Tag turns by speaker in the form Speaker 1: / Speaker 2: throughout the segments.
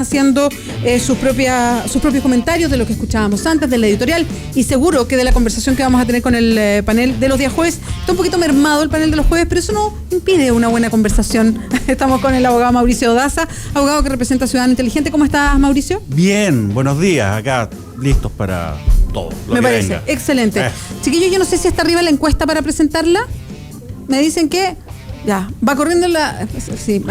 Speaker 1: haciendo sus propios comentarios de lo que escuchábamos antes, de la editorial, y seguro que de la conversación que vamos a tener con el panel de los días jueves. Está un poquito mermado el panel de los jueves, pero eso no impide una buena conversación. Estamos con el abogado Mauricio Daza, abogado que representa a Ciudadano Inteligente. ¿Cómo estás, Mauricio?
Speaker 2: Bien, buenos días, acá listos para todo lo
Speaker 1: Me
Speaker 2: que
Speaker 1: parece,
Speaker 2: venga.
Speaker 1: Excelente. Chiquillos, yo no sé si está arriba la encuesta para presentarla. Me dicen que ya, va corriendo la... Sí,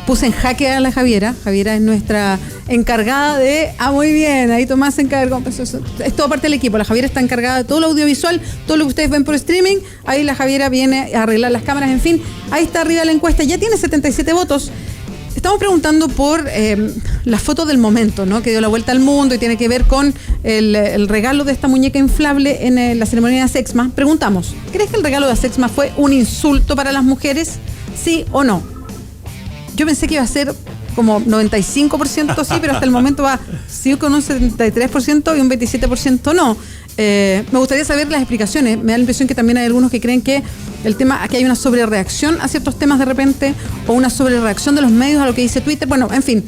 Speaker 1: puse en jaque a la Javiera. Javiera es nuestra encargada de... Ah, muy bien, ahí Tomás se encargó. Es todo parte del equipo. La Javiera está encargada de todo lo audiovisual, todo lo que ustedes ven por streaming. Ahí la Javiera viene a arreglar las cámaras, en fin. Ahí está arriba la encuesta. Ya tiene 77 votos. Estamos preguntando por la foto del momento, ¿no? Que dio la vuelta al mundo y tiene que ver con el regalo de esta muñeca inflable en la ceremonia de Asexma. Preguntamos, ¿crees que el regalo de Asexma fue un insulto para las mujeres? ¿Sí o no? Yo pensé que iba a ser como 95% sí, pero hasta el momento va sí con un 73% y un 27% no. Me gustaría saber las explicaciones. Me da la impresión que también hay algunos que creen que el tema, que hay una sobrereacción a ciertos temas de repente, o una sobrereacción de los medios a lo que dice Twitter. Bueno, en fin,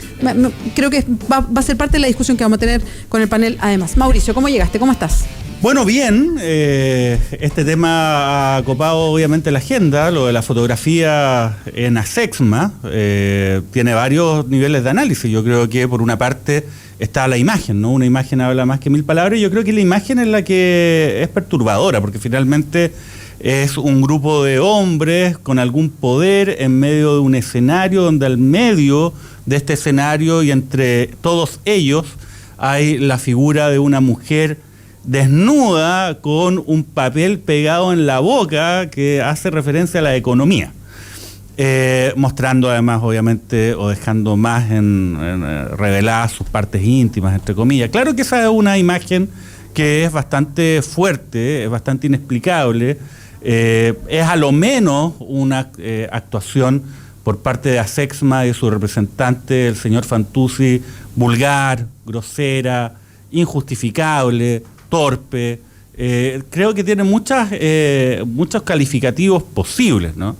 Speaker 1: creo que va a ser parte de la discusión que vamos a tener con el panel además. Mauricio, ¿cómo llegaste? ¿Cómo estás?
Speaker 2: Bueno, bien, este tema ha copado obviamente la agenda, lo de la fotografía en Asexma, tiene varios niveles de análisis. Yo creo que por una parte está la imagen, ¿no? Una imagen habla más que 1000 palabras, y yo creo que la imagen es la que es perturbadora, porque finalmente es un grupo de hombres con algún poder en medio de un escenario donde al medio de este escenario y entre todos ellos hay la figura de una mujer desnuda con un papel pegado en la boca que hace referencia a la economía, mostrando además obviamente o dejando más reveladas sus partes íntimas, entre comillas. Claro que esa es una imagen que es bastante fuerte, es bastante inexplicable, es a lo menos una actuación por parte de Asexma y de su representante, el señor Fantuzzi, vulgar, grosera, injustificable, torpe. Creo que tiene muchos calificativos posibles, ¿no?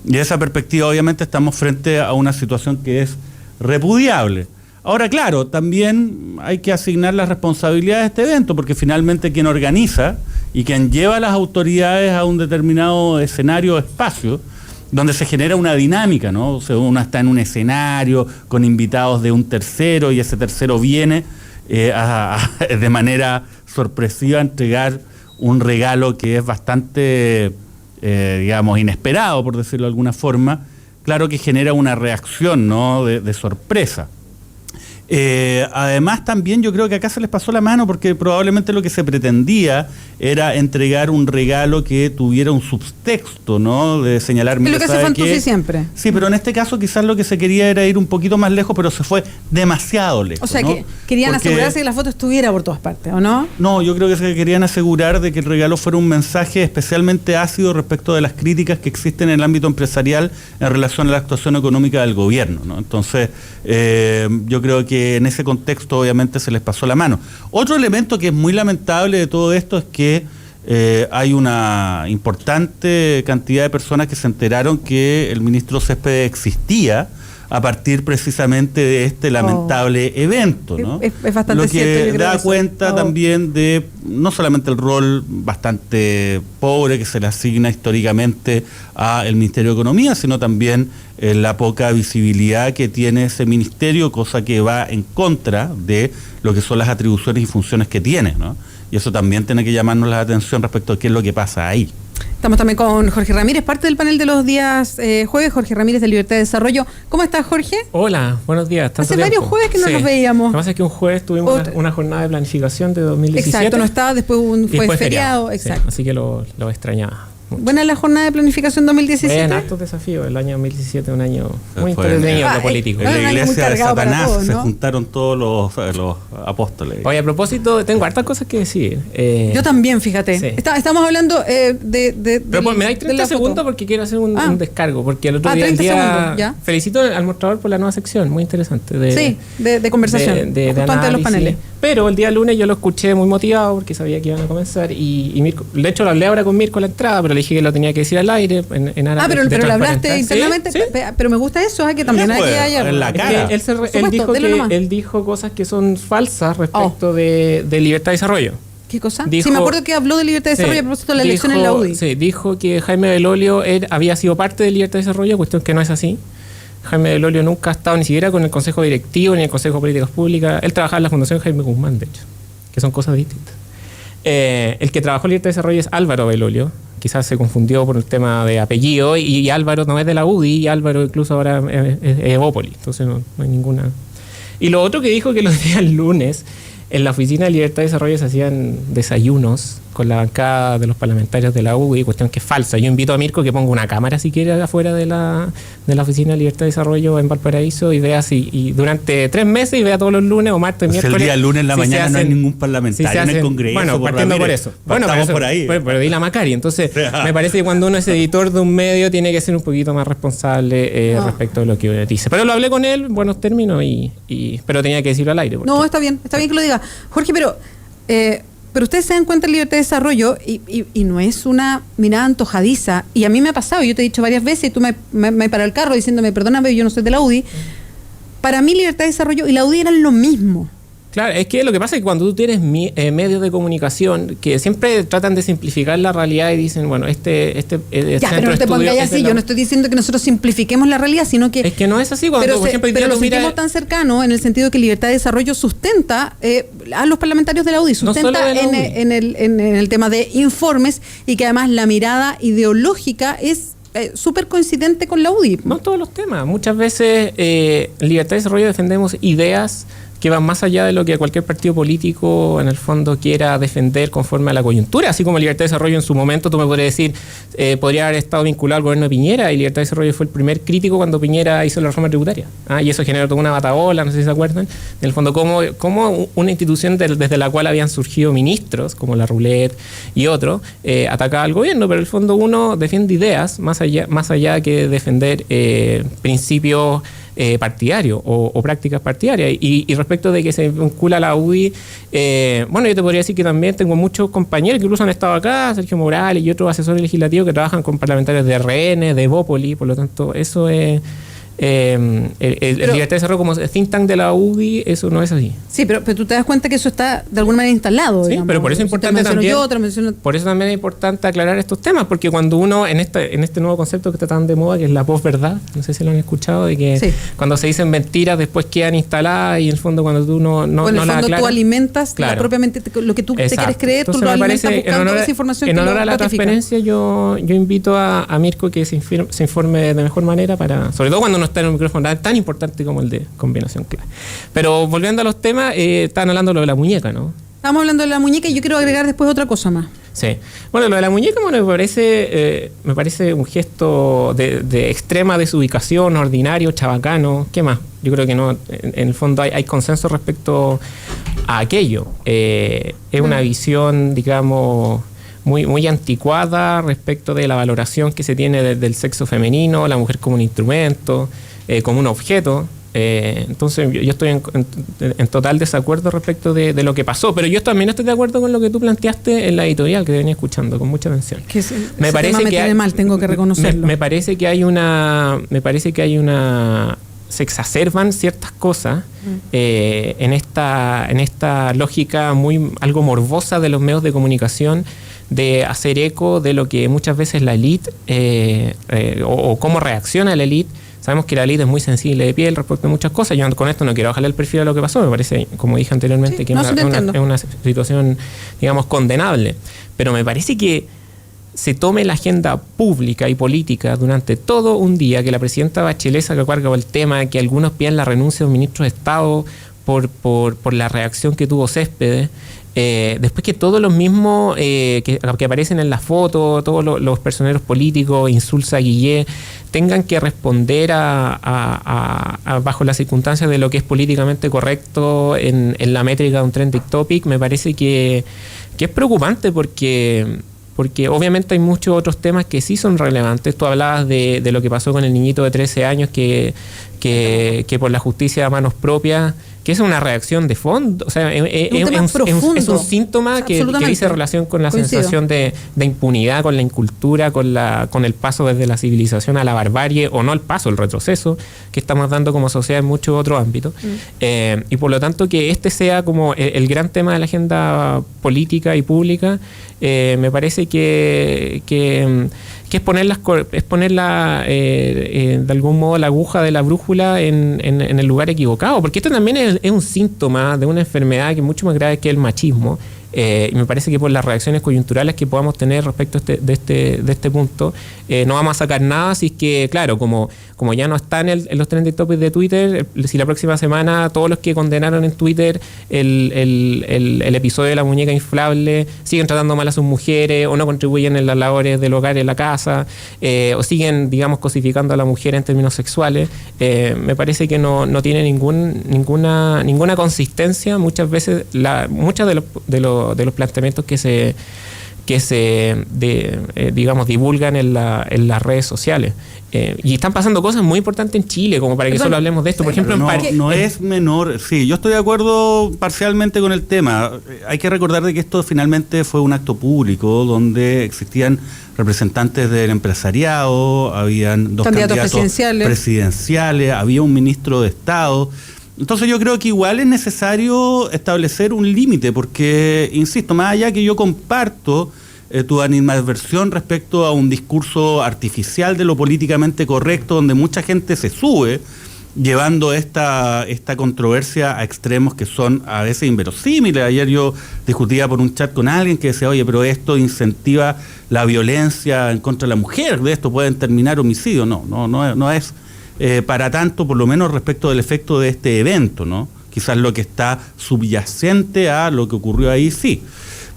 Speaker 2: Y de esa perspectiva obviamente estamos frente a una situación que es repudiable. Ahora, claro, también hay que asignar las responsabilidades de este evento, porque finalmente quien organiza y quien lleva a las autoridades a un determinado escenario o espacio donde se genera una dinámica, ¿no? O sea, uno está en un escenario con invitados de un tercero y ese tercero viene de manera sorpresiva a entregar un regalo que es bastante, digamos, inesperado, por decirlo de alguna forma. Claro que genera una reacción, ¿no? de sorpresa. Además también yo creo que acá se les pasó la mano, porque probablemente lo que se pretendía era entregar un regalo que tuviera un subtexto, ¿no? De señalar...
Speaker 1: Es lo que hace Fantuzzi siempre.
Speaker 2: Sí, pero en este caso quizás lo que se quería era ir un poquito más lejos, pero se fue demasiado lejos.
Speaker 1: O sea, ¿no? Que querían asegurarse que la foto estuviera por todas partes, ¿o no?
Speaker 2: No, yo creo que se querían asegurar de que el regalo fuera un mensaje especialmente ácido respecto de las críticas que existen en el ámbito empresarial en relación a la actuación económica del gobierno, ¿no? Entonces, yo creo que en ese contexto obviamente se les pasó la mano. Otro elemento que es muy lamentable de todo esto es que hay una importante cantidad de personas que se enteraron que el ministro Céspedes existía a partir precisamente de este lamentable evento, ¿no?
Speaker 1: Es bastante
Speaker 2: lo que
Speaker 1: cierto, yo creo
Speaker 2: da
Speaker 1: eso.
Speaker 2: cuenta también de no solamente el rol bastante pobre que se le asigna históricamente al Ministerio de Economía, sino también la poca visibilidad que tiene ese ministerio, cosa que va en contra de lo que son las atribuciones y funciones que tiene, ¿no? Y eso también tiene que llamarnos la atención respecto a qué es lo que pasa ahí.
Speaker 1: Estamos también con Jorge Ramírez, parte del panel de los días jueves, Jorge Ramírez de Libertad de Desarrollo. ¿Cómo estás, Jorge?
Speaker 3: Hola, buenos días.
Speaker 1: Hace varios jueves que no nos veíamos.
Speaker 3: Lo que pasa es que un jueves tuvimos una jornada de planificación de 2017.
Speaker 1: Exacto, no estaba, después fue feriado. Exacto.
Speaker 3: Sí, así que lo extrañaba mucho.
Speaker 1: ¿Buena la jornada de planificación 2017?
Speaker 3: En hartos desafíos. El año 2017 un año muy entretenido en lo político.
Speaker 2: En la iglesia de Satanás
Speaker 1: todos, ¿no?
Speaker 2: se juntaron todos los apóstoles.
Speaker 3: Oye, a propósito, tengo hartas cosas que decir.
Speaker 1: Yo también, fíjate.
Speaker 3: Sí.
Speaker 1: Estamos hablando
Speaker 3: Pero pues, me dais 30 segundos porque quiero hacer un descargo. Porque el otro día felicito al mostrador por la nueva sección, muy interesante.
Speaker 1: De conversación,
Speaker 3: de
Speaker 1: justo antes de los paneles.
Speaker 3: pero el día lunes yo lo escuché muy motivado porque sabía que iban a comenzar y Mirko, de hecho lo hablé ahora con Mirko a la entrada, pero le dije que lo tenía que decir al aire en aras
Speaker 1: pero lo hablaste internamente, ¿sí? Pero me gusta eso, que también hay que haya
Speaker 2: en la cara.
Speaker 3: Él dijo cosas que son falsas respecto de libertad de desarrollo.
Speaker 1: ¿Qué cosa? Sí, me acuerdo que habló de libertad de desarrollo a propósito de la elección en la UDI.
Speaker 3: Sí, dijo que Jaime Belolio había sido parte de libertad de desarrollo, cuestión que no es así. Jaime Belolio nunca ha estado ni siquiera con el Consejo Directivo ni el Consejo de Políticas Públicas. Él trabajaba en la Fundación Jaime Guzmán, de hecho, que son cosas distintas. El que trabajó en libertad de desarrollo es Álvaro Belolio. Quizás se confundió por el tema de apellido y Álvaro no es de la UDI y Álvaro incluso ahora es Evópoli. Entonces no hay ninguna... Y lo otro que dijo que los días lunes en la Oficina de Libertad de Desarrollo se hacían desayunos con la bancada de los parlamentarios de la UDI, cuestión que es falsa. Yo invito a Mirko que ponga una cámara si quiere afuera de la Oficina de Libertad de Desarrollo en Valparaíso y vea y durante 3 meses y vea todos los lunes o martes, miércoles.
Speaker 2: El día lunes en la mañana no hay ningún parlamentario en el Congreso.
Speaker 3: Bueno, partiendo por eso. Bueno,
Speaker 2: estamos por ahí.
Speaker 3: Pero di la Macari. Entonces, me parece que cuando uno es editor de un medio tiene que ser un poquito más responsable respecto de lo que dice. Pero lo hablé con él, buenos términos, pero tenía que decirlo al aire.
Speaker 1: No, está bien que lo diga. Jorge, pero ustedes se dan cuenta de libertad de desarrollo y no es una mirada antojadiza. Y a mí me ha pasado, yo te he dicho varias veces, y tú me has parado el carro diciéndome, perdóname, yo no soy de la UDI. Para mí libertad de desarrollo y la UDI eran lo mismo.
Speaker 3: Claro, es que lo que pasa es que cuando tú tienes medios de comunicación que siempre tratan de simplificar la realidad y dicen, bueno,
Speaker 1: ya, pero no te pongas así, yo no estoy diciendo que nosotros simplifiquemos la realidad, sino que...
Speaker 3: Es que no es así, cuando por ejemplo...
Speaker 1: Pero lo sentimos tan cercano en el sentido que libertad de desarrollo sustenta a los parlamentarios de la UDI, sustenta en el tema de informes y que además la mirada ideológica es súper coincidente con la UDI.
Speaker 3: No todos los temas, muchas veces en libertad de desarrollo defendemos ideas que van más allá de lo que cualquier partido político en el fondo quiera defender conforme a la coyuntura, así como Libertad de Desarrollo en su momento, tú me podrías decir, podría haber estado vinculado al gobierno de Piñera, y Libertad de Desarrollo fue el primer crítico cuando Piñera hizo la reforma tributaria, y eso generó toda una batabola, no sé si se acuerdan, en el fondo cómo una institución desde la cual habían surgido ministros, como la Roulette y otros, atacaba al gobierno, pero en el fondo uno defiende ideas más allá que defender principios partidario o prácticas partidarias. Y respecto de que se vincula a la UDI, bueno, yo te podría decir que también tengo muchos compañeros que incluso han estado acá, Sergio Morales y otros asesores legislativos que trabajan con parlamentarios de RN, de Evópoli, por lo tanto, eso es... el libertad de desarrollo como think tank de la UDI, eso no es así.
Speaker 1: Sí, pero tú te das cuenta que eso está de alguna manera instalado.
Speaker 3: Sí, digamos, pero por eso es importante también. Por eso también es importante aclarar estos temas, porque cuando uno en este nuevo concepto que está tan de moda, que es la posverdad, no sé si lo han escuchado, de que cuando se dicen mentiras después quedan instaladas y en el fondo cuando tú no las aclaras,
Speaker 1: tú alimentas propiamente lo que tú te quieres creer. Entonces, tú lo alimentas buscando esa información.
Speaker 3: En honor a la transparencia, yo invito a Mirko que se informe de mejor manera, sobre todo cuando no está en un micrófono tan importante como el de Combinación Clave. Pero volviendo a los temas, estaban hablando de lo de la muñeca, ¿no?
Speaker 1: Estamos hablando de la muñeca y yo quiero agregar después otra cosa más.
Speaker 3: Sí. Bueno, lo de la muñeca me parece un gesto de extrema desubicación, ordinario, chabacano. ¿Qué más? Yo creo que no. En el fondo hay consenso respecto a aquello. Es una visión, digamos, muy anticuada respecto de la valoración que se tiene del sexo femenino, la mujer como un instrumento, como un objeto. Entonces yo estoy en total desacuerdo respecto de lo que pasó, pero yo también estoy de acuerdo con lo que tú planteaste en la editorial que venía escuchando con mucha atención.
Speaker 1: Me parece que tiene mal, tengo que reconocerlo.
Speaker 3: Me parece que hay una se exacerban ciertas cosas en esta lógica algo morbosa de los medios de comunicación, de hacer eco de lo que muchas veces la élite o cómo reacciona la élite. Sabemos que la élite es muy sensible de piel respecto a muchas cosas. Yo con esto no quiero bajarle el perfil a lo que pasó. Me parece, como dije anteriormente, que es una situación, digamos, condenable. Pero me parece que se tome la agenda pública y política durante todo un día, que la presidenta Bachelet saca a cargo el tema, que algunos piden la renuncia de un ministro de Estado por la reacción que tuvo Céspedes. Después que todos los mismos que aparecen en la foto, todos los personeros políticos, Insulza, Guillé, tengan que responder bajo las circunstancias de lo que es políticamente correcto en la métrica de un trending topic, me parece que es preocupante porque obviamente hay muchos otros temas que sí son relevantes. Tú hablabas de lo que pasó con el niñito de 13 años que por la justicia a manos propias que es una reacción de fondo, o sea, es un síntoma que dice relación con la sensación de impunidad, con la incultura, con el paso desde la civilización a la barbarie, o no el paso, el retroceso que estamos dando como sociedad en muchos otros ámbitos. Y por lo tanto que este sea como el gran tema de la agenda política y pública, me parece que es ponerla de algún modo la aguja de la brújula en el lugar equivocado, porque esto también es un síntoma de una enfermedad que es mucho más grave que el machismo. Y me parece que por las reacciones coyunturales que podamos tener respecto de este punto, no vamos a sacar nada si es que, claro, como ya no está en los trending topics de Twitter, si la próxima semana todos los que condenaron en Twitter el episodio de la muñeca inflable siguen tratando mal a sus mujeres o no contribuyen en las labores del hogar en la casa, o siguen, digamos, cosificando a la mujer en términos sexuales, me parece que no tiene ninguna consistencia. Muchas veces, muchas de los planteamientos que se digamos, divulgan en las redes sociales. Y están pasando cosas muy importantes en Chile, como para que solo hablemos de esto. Por ejemplo,
Speaker 2: no es menor. Sí, yo estoy de acuerdo parcialmente con el tema. Hay que recordar de que esto finalmente fue un acto público donde existían representantes del empresariado, habían dos candidatos presidenciales, había un ministro de Estado. Entonces yo creo que igual es necesario establecer un límite, porque, insisto, más allá que yo comparto tu animadversión respecto a un discurso artificial de lo políticamente correcto, donde mucha gente se sube llevando esta controversia a extremos que son a veces inverosímiles. Ayer yo discutía por un chat con alguien que decía, oye, pero esto incentiva la violencia en contra de la mujer, de esto pueden terminar homicidios. No es para tanto, por lo menos respecto del efecto de este evento, ¿no? Quizás lo que está subyacente a lo que ocurrió ahí, sí.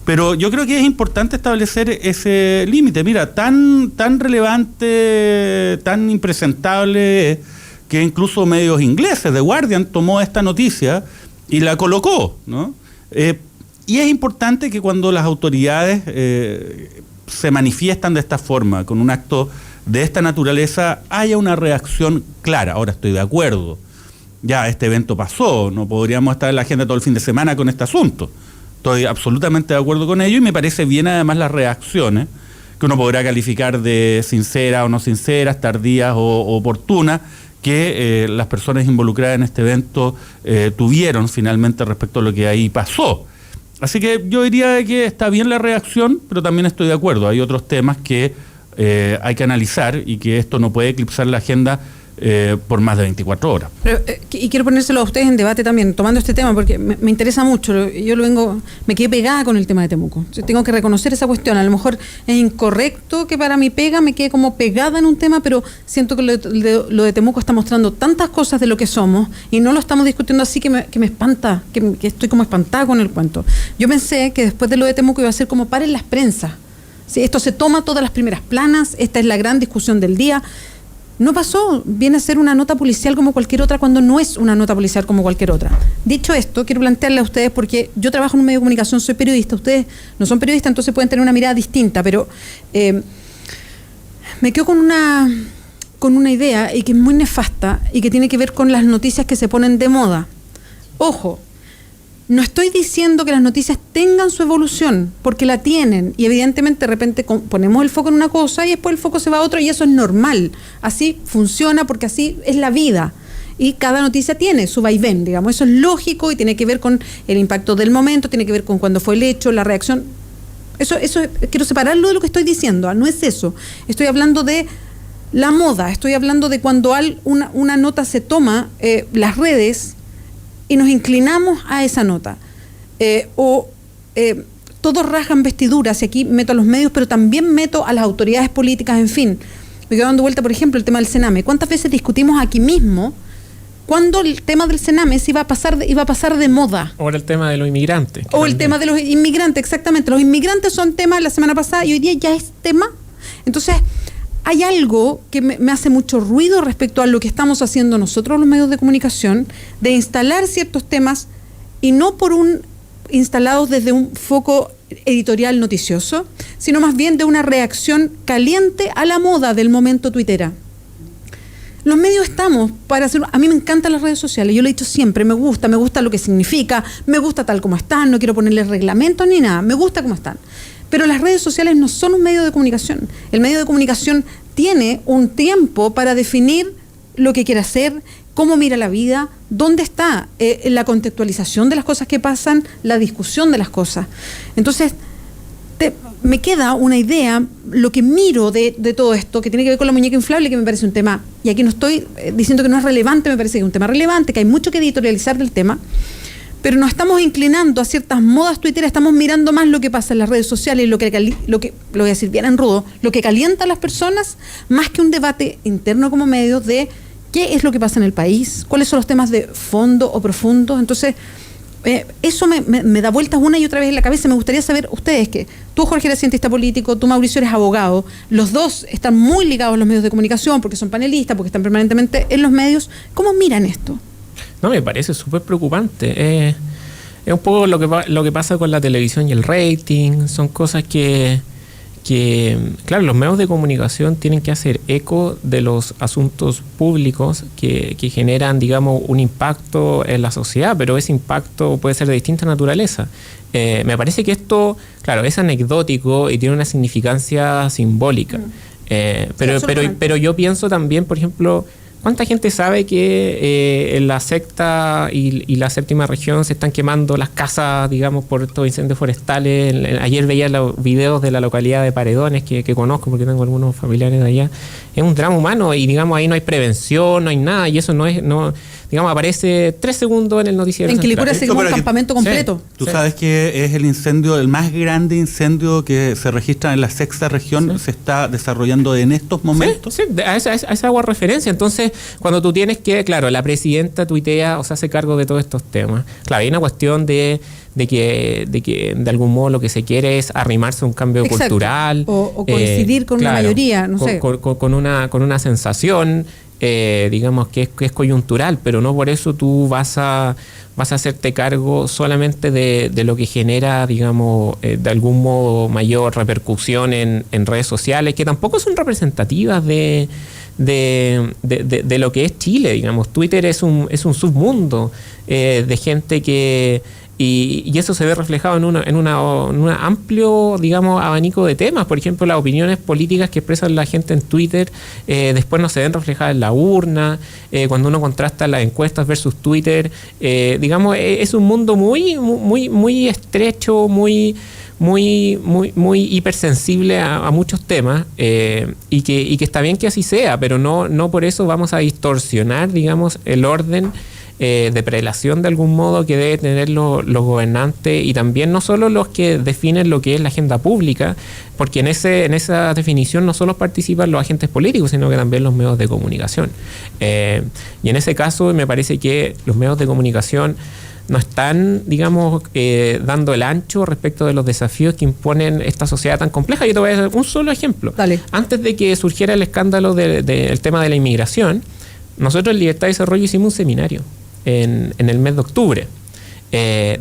Speaker 2: Pero yo creo que es importante establecer ese límite. Mira, tan relevante, tan impresentable, que incluso medios ingleses, The Guardian, tomó esta noticia y la colocó, ¿no? Y es importante que cuando las autoridades se manifiestan de esta forma, con un acto de esta naturaleza, haya una reacción clara. Ahora estoy de acuerdo, ya este evento pasó, no podríamos estar en la agenda todo el fin de semana con este asunto. Estoy absolutamente de acuerdo con ello y me parece bien además las reacciones, que uno podrá calificar de sinceras o no sinceras, tardías o oportunas, que las personas involucradas en este evento tuvieron finalmente respecto a lo que ahí pasó. Así que yo diría que está bien la reacción, pero también estoy de acuerdo. Hay otros temas que hay que analizar y que esto no puede eclipsar la agenda por más de 24 horas.
Speaker 1: Pero, y quiero ponérselo a ustedes en debate también, tomando este tema, porque me interesa mucho. Me quedé pegada con el tema de Temuco. Tengo que reconocer esa cuestión. A lo mejor es incorrecto que para mi pega me quede como pegada en un tema, pero siento que lo de Temuco está mostrando tantas cosas de lo que somos y no lo estamos discutiendo así que me espanta, que estoy como espantada con el cuento. Yo pensé que después de lo de Temuco iba a ser como paren las prensas. Sí, esto se toma todas las primeras planas, esta es la gran discusión del día. No pasó, viene a ser una nota policial como cualquier otra cuando no es una nota policial como cualquier otra. Dicho esto, quiero plantearle a ustedes, porque yo trabajo en un medio de comunicación, soy periodista, ustedes no son periodistas, entonces pueden tener una mirada distinta, pero me quedo con una idea y que es muy nefasta y que tiene que ver con las noticias que se ponen de moda. Ojo, no estoy diciendo que las noticias tengan su evolución, porque la tienen, y evidentemente de repente ponemos el foco en una cosa y después el foco se va a otro y eso es normal. Así funciona porque así es la vida. Y cada noticia tiene su vaivén, digamos. Eso es lógico y tiene que ver con el impacto del momento, tiene que ver con cuándo fue el hecho, la reacción. Eso quiero separarlo de lo que estoy diciendo. No es eso. Estoy hablando de la moda, estoy hablando de cuando una nota se toma, las redes, y nos inclinamos a esa nota. Todos rajan vestiduras, y aquí meto a los medios, pero también meto a las autoridades políticas, en fin. Me quedo dando vuelta, por ejemplo, el tema del Sename. ¿Cuántas veces discutimos aquí mismo cuando el tema del Sename se iba a pasar de moda?
Speaker 3: O el tema de los inmigrantes.
Speaker 1: O el tema de los inmigrantes, exactamente. Los inmigrantes son tema la semana pasada y hoy día ya es tema. Entonces, hay algo que me hace mucho ruido respecto a lo que estamos haciendo nosotros los medios de comunicación, de instalar ciertos temas y no instalados desde un foco editorial noticioso, sino más bien de una reacción caliente a la moda del momento tuitera. los medios estamos para hacer... A mí me encantan las redes sociales, yo lo he dicho siempre, me gusta lo que significa, me gusta tal como están, no quiero ponerle reglamentos ni nada, me gusta como están. Pero las redes sociales no son un medio de comunicación. El medio de comunicación tiene un tiempo para definir lo que quiere hacer, cómo mira la vida, dónde está la contextualización de las cosas que pasan, la discusión de las cosas. Entonces, me queda una idea, lo que miro de todo esto, que tiene que ver con la muñeca inflable, que me parece un tema, y aquí no estoy diciendo que no es relevante, me parece que es un tema relevante, que hay mucho que editorializar del tema, pero nos estamos inclinando a ciertas modas tuiteras, estamos mirando más lo que pasa en las redes sociales, lo que lo voy a decir bien en rudo, lo que calienta a las personas, más que un debate interno como medios de qué es lo que pasa en el país, cuáles son los temas de fondo o profundo. Entonces, eso me da vueltas una y otra vez en la cabeza. Me gustaría saber, ustedes, que tú, Jorge, eres cientista político, tú, Mauricio, eres abogado, los dos están muy ligados a los medios de comunicación porque son panelistas, porque están permanentemente en los medios. ¿Cómo miran esto?
Speaker 3: No, me parece súper preocupante. Es un poco lo que pasa con la televisión y el rating. Son cosas que, claro, los medios de comunicación tienen que hacer eco de los asuntos públicos que generan, digamos, un impacto en la sociedad, pero ese impacto puede ser de distinta naturaleza. Me parece que esto, claro, es anecdótico y tiene una significancia simbólica. Pero yo pienso también, por ejemplo, ¿cuánta gente sabe que en la sexta y la séptima región se están quemando las casas, digamos, por estos incendios forestales? Ayer veía los videos de la localidad de Paredones, que conozco porque tengo algunos familiares de allá. Es un drama humano y, digamos, ahí no hay prevención, no hay nada, y eso digamos, aparece 3 segundos en el noticiero.
Speaker 1: En Quilicura se quemó un campamento completo.
Speaker 2: Sí. Tú sabes que es el más grande incendio que se registra en la sexta región, se está desarrollando en estos momentos.
Speaker 3: Sí, a esa hago referencia. Entonces, cuando tú tienes que, claro, la presidenta tuitea o se hace cargo de todos estos temas, claro, hay una cuestión de que de algún modo lo que se quiere es arrimarse a un cambio cultural.
Speaker 1: O coincidir con una mayoría, no sé.
Speaker 3: Con una sensación, digamos, que es coyuntural, pero no por eso tú vas a hacerte cargo solamente de lo que genera, digamos, de algún modo mayor repercusión en redes sociales, que tampoco son representativas de lo que es Chile, digamos. Twitter es un submundo de gente que... Y eso se ve reflejado en un amplio, digamos, abanico de temas. Por ejemplo, las opiniones políticas que expresa la gente en Twitter después no se ven reflejadas en la urna. Cuando uno contrasta las encuestas versus Twitter, digamos, es un mundo muy estrecho, muy hipersensible a muchos temas, y que está bien que así sea, pero no por eso vamos a distorsionar, digamos, el orden de prelación de algún modo que deben tener los gobernantes, y también no solo los que definen lo que es la agenda pública, porque en esa definición no solo participan los agentes políticos, sino que también los medios de comunicación. Y en ese caso me parece que los medios de comunicación no están, digamos, dando el ancho respecto de los desafíos que imponen esta sociedad tan compleja. Yo te voy a dar un solo ejemplo.
Speaker 1: Dale.
Speaker 3: Antes de que surgiera el escándalo del tema de la inmigración, nosotros en Libertad y Desarrollo hicimos un seminario en el mes de octubre,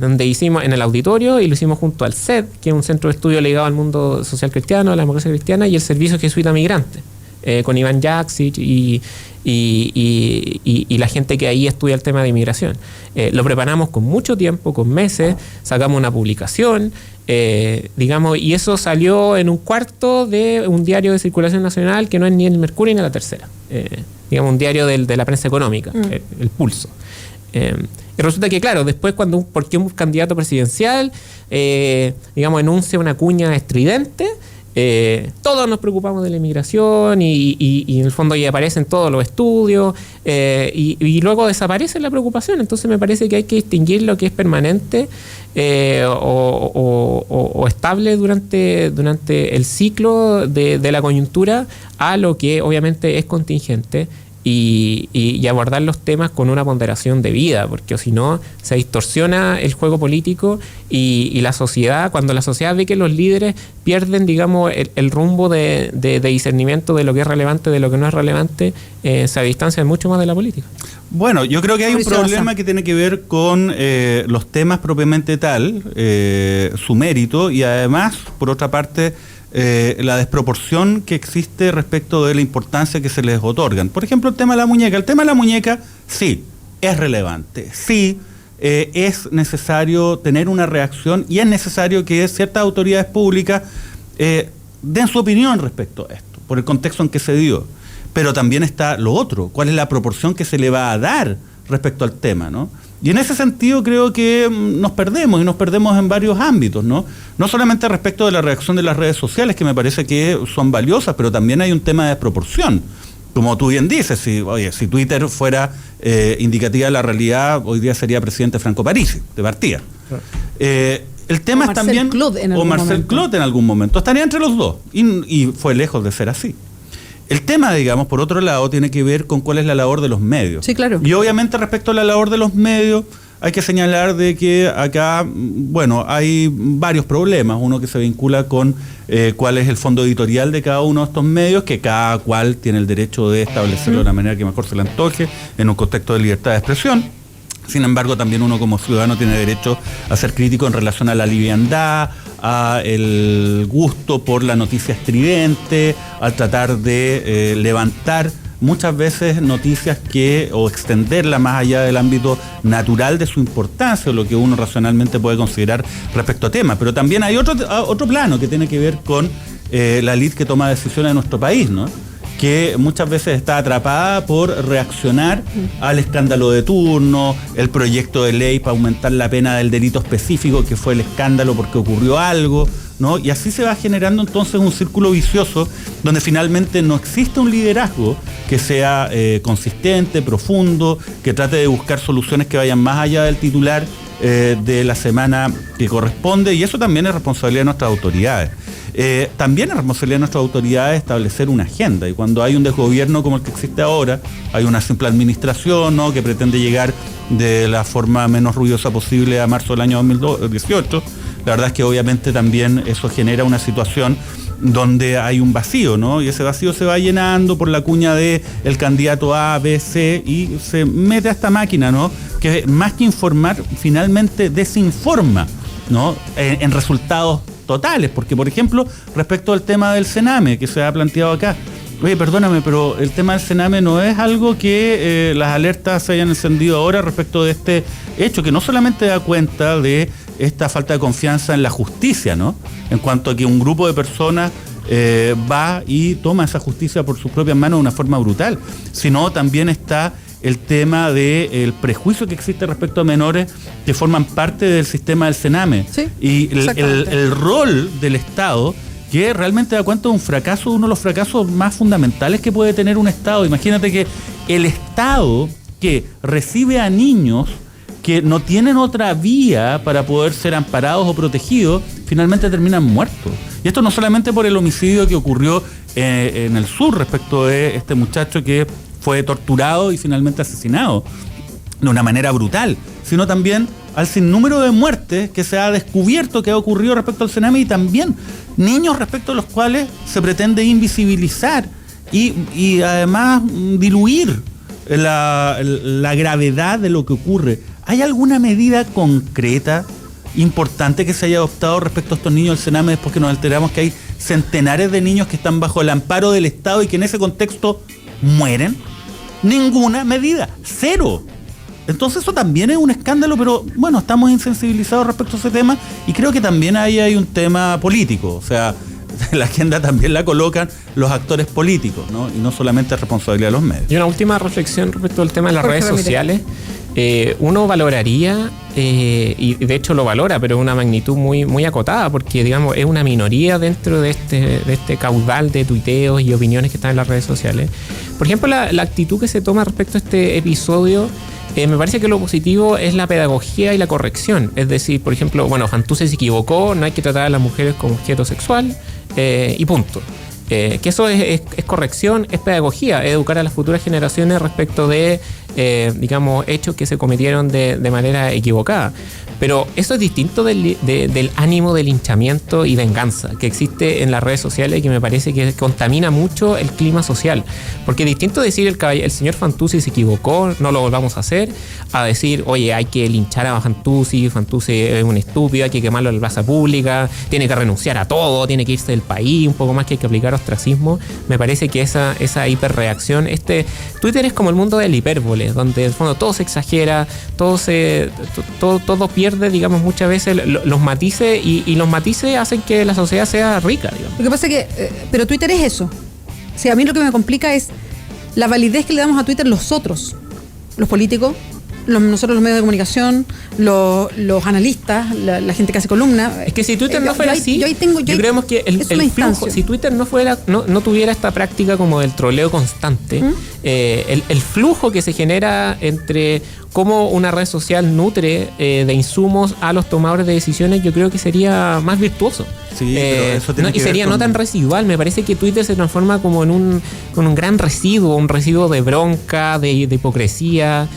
Speaker 3: donde hicimos en el auditorio, y lo hicimos junto al CED, que es un centro de estudio ligado al mundo social cristiano, a la democracia cristiana, y el Servicio Jesuita Migrante, con Iván Jaksic y la gente que ahí estudia el tema de inmigración. Lo preparamos con mucho tiempo, con meses, sacamos una publicación, digamos, y eso salió en un cuarto de un diario de circulación nacional que no es ni el Mercurio ni la Tercera, digamos, un diario de la prensa económica, el Pulso. Y resulta que, claro, después porque un candidato presidencial, digamos, enuncia una cuña estridente, todos nos preocupamos de la inmigración y en el fondo ahí aparecen todos los estudios, y luego desaparece la preocupación. Entonces me parece que hay que distinguir lo que es permanente o estable durante el ciclo de la coyuntura, a lo que obviamente es contingente, y abordar los temas con una ponderación debida, porque si no se distorsiona el juego político y la sociedad, cuando la sociedad ve que los líderes pierden, digamos, el rumbo de discernimiento de lo que es relevante, de lo que no es relevante, se distancian mucho más de la política.
Speaker 2: Bueno, yo creo que hay un problema que tiene que ver con los temas propiamente tal, su mérito, y además, por otra parte, la desproporción que existe respecto de la importancia que se les otorgan. Por ejemplo, el tema de la muñeca. El tema de la muñeca, sí, es relevante, sí, es necesario tener una reacción y es necesario que ciertas autoridades públicas den su opinión respecto a esto, por el contexto en que se dio. Pero también está lo otro, cuál es la proporción que se le va a dar respecto al tema, ¿no? Y en ese sentido creo que nos perdemos, y nos perdemos en varios ámbitos, ¿no? No solamente respecto de la reacción de las redes sociales, que me parece que son valiosas, pero también hay un tema de desproporción. Como tú bien dices, si Twitter fuera indicativa de la realidad, hoy día sería presidente Franco Parisi, de partida. El tema es también... O Marcel Clot en algún momento. Estaría entre los dos, y fue lejos de ser así. El tema, digamos, por otro lado, tiene que ver con cuál es la labor de los medios.
Speaker 1: Sí, claro.
Speaker 2: Y obviamente respecto a la labor de los medios, hay que señalar de que acá, bueno, hay varios problemas. Uno que se vincula con cuál es el fondo editorial de cada uno de estos medios, que cada cual tiene el derecho de establecerlo de la manera que mejor se le antoje, en un contexto de libertad de expresión. Sin embargo, también uno como ciudadano tiene derecho a ser crítico en relación a la liviandad, a el gusto por la noticia estridente, al tratar de levantar muchas veces noticias o extenderla más allá del ámbito natural de su importancia, o lo que uno racionalmente puede considerar respecto a temas. Pero también hay otro plano que tiene que ver con la élite que toma decisiones en nuestro país, ¿no? Que muchas veces está atrapada por reaccionar al escándalo de turno, el proyecto de ley para aumentar la pena del delito específico, que fue el escándalo porque ocurrió algo, ¿no? Y así se va generando entonces un círculo vicioso donde finalmente no existe un liderazgo que sea consistente, profundo, que trate de buscar soluciones que vayan más allá del titular de la semana que corresponde, y eso también es responsabilidad de nuestras autoridades. También es responsabilidad de nuestras autoridades establecer una agenda, y cuando hay un desgobierno como el que existe ahora, hay una simple administración, ¿no?, que pretende llegar de la forma menos ruidosa posible a marzo del año 2018, la verdad es que obviamente también eso genera una situación donde hay un vacío, ¿no? Y ese vacío se va llenando por la cuña de el candidato A, B, C, y se mete a esta máquina, ¿no?, que más que informar, finalmente desinforma, ¿no?, en resultados totales. Porque, por ejemplo, respecto al tema del Sename, que se ha planteado acá, oye, perdóname, pero el tema del Sename no es algo que las alertas se hayan encendido ahora respecto de este hecho, que no solamente da cuenta de esta falta de confianza en la justicia, ¿no?, en cuanto a que un grupo de personas va y toma esa justicia por sus propias manos de una forma brutal, sino también está el tema del prejuicio que existe respecto a menores que forman parte del sistema del Sename.
Speaker 1: Sí,
Speaker 2: y el rol del Estado, que realmente da cuenta de un fracaso, uno de los fracasos más fundamentales que puede tener un Estado. Imagínate que el Estado que recibe a niños que no tienen otra vía para poder ser amparados o protegidos, finalmente terminan muertos. Y esto no solamente por el homicidio que ocurrió en el sur respecto de este muchacho que fue torturado y finalmente asesinado de una manera brutal, sino también al sinnúmero de muertes que se ha descubierto que ha ocurrido respecto al Sename, y también niños respecto a los cuales se pretende invisibilizar y además diluir la gravedad de lo que ocurre. ¿Hay alguna medida concreta, importante, que se haya adoptado respecto a estos niños del Sename después que nos enteramos que hay centenares de niños que están bajo el amparo del Estado y que en ese contexto mueren? Ninguna medida, cero. Entonces eso también es un escándalo, pero bueno, estamos insensibilizados respecto a ese tema, y creo que también ahí hay un tema político, o sea, la agenda también la colocan los actores políticos, ¿no?, y no solamente es responsabilidad de los medios.
Speaker 3: Y una última reflexión respecto al tema de las redes sociales. Uno valoraría, y de hecho lo valora, pero una magnitud muy, muy acotada, porque digamos es una minoría dentro de este caudal de tuiteos y opiniones que están en las redes sociales. Por ejemplo, la actitud que se toma respecto a este episodio, me parece que lo positivo es la pedagogía y la corrección. Es decir, por ejemplo, bueno, Fantuzzi se equivocó, no hay que tratar a las mujeres como objeto sexual, y punto. Que eso es corrección, es pedagogía, es educar a las futuras generaciones respecto de, digamos, hechos que se cometieron de manera equivocada. Pero eso es distinto del ánimo de linchamiento y venganza que existe en las redes sociales y que me parece que contamina mucho el clima social. Porque es distinto decir el señor Fantuzzi se equivocó, no lo volvamos a hacer, a decir, oye, hay que linchar a Fantuzzi es un estúpido, hay que quemarlo en la plaza pública, tiene que renunciar a todo, tiene que irse del país, un poco más que hay que aplicar ostracismo. Me parece que esa hiperreacción, Twitter es como el mundo del hipérbole, donde en el fondo todo se exagera, todo pierde, digamos, muchas veces los matices y los matices hacen que la sociedad sea rica, digamos.
Speaker 1: Lo que pasa es que, pero Twitter es eso. O sea, a mí lo que me complica es la validez que le damos a Twitter los políticos, nosotros los medios de comunicación, los analistas, la gente que hace columna.
Speaker 3: Es que si Twitter no fuera así, yo creo que el flujo, si Twitter no tuviera esta práctica como del troleo constante, el flujo que se genera entre cómo una red social nutre de insumos a los tomadores de decisiones, yo creo que sería más virtuoso.
Speaker 2: Sí, pero eso tiene que
Speaker 3: sería no tan residual. Me parece que Twitter se transforma como en un gran residuo, un residuo de bronca, de hipocresía.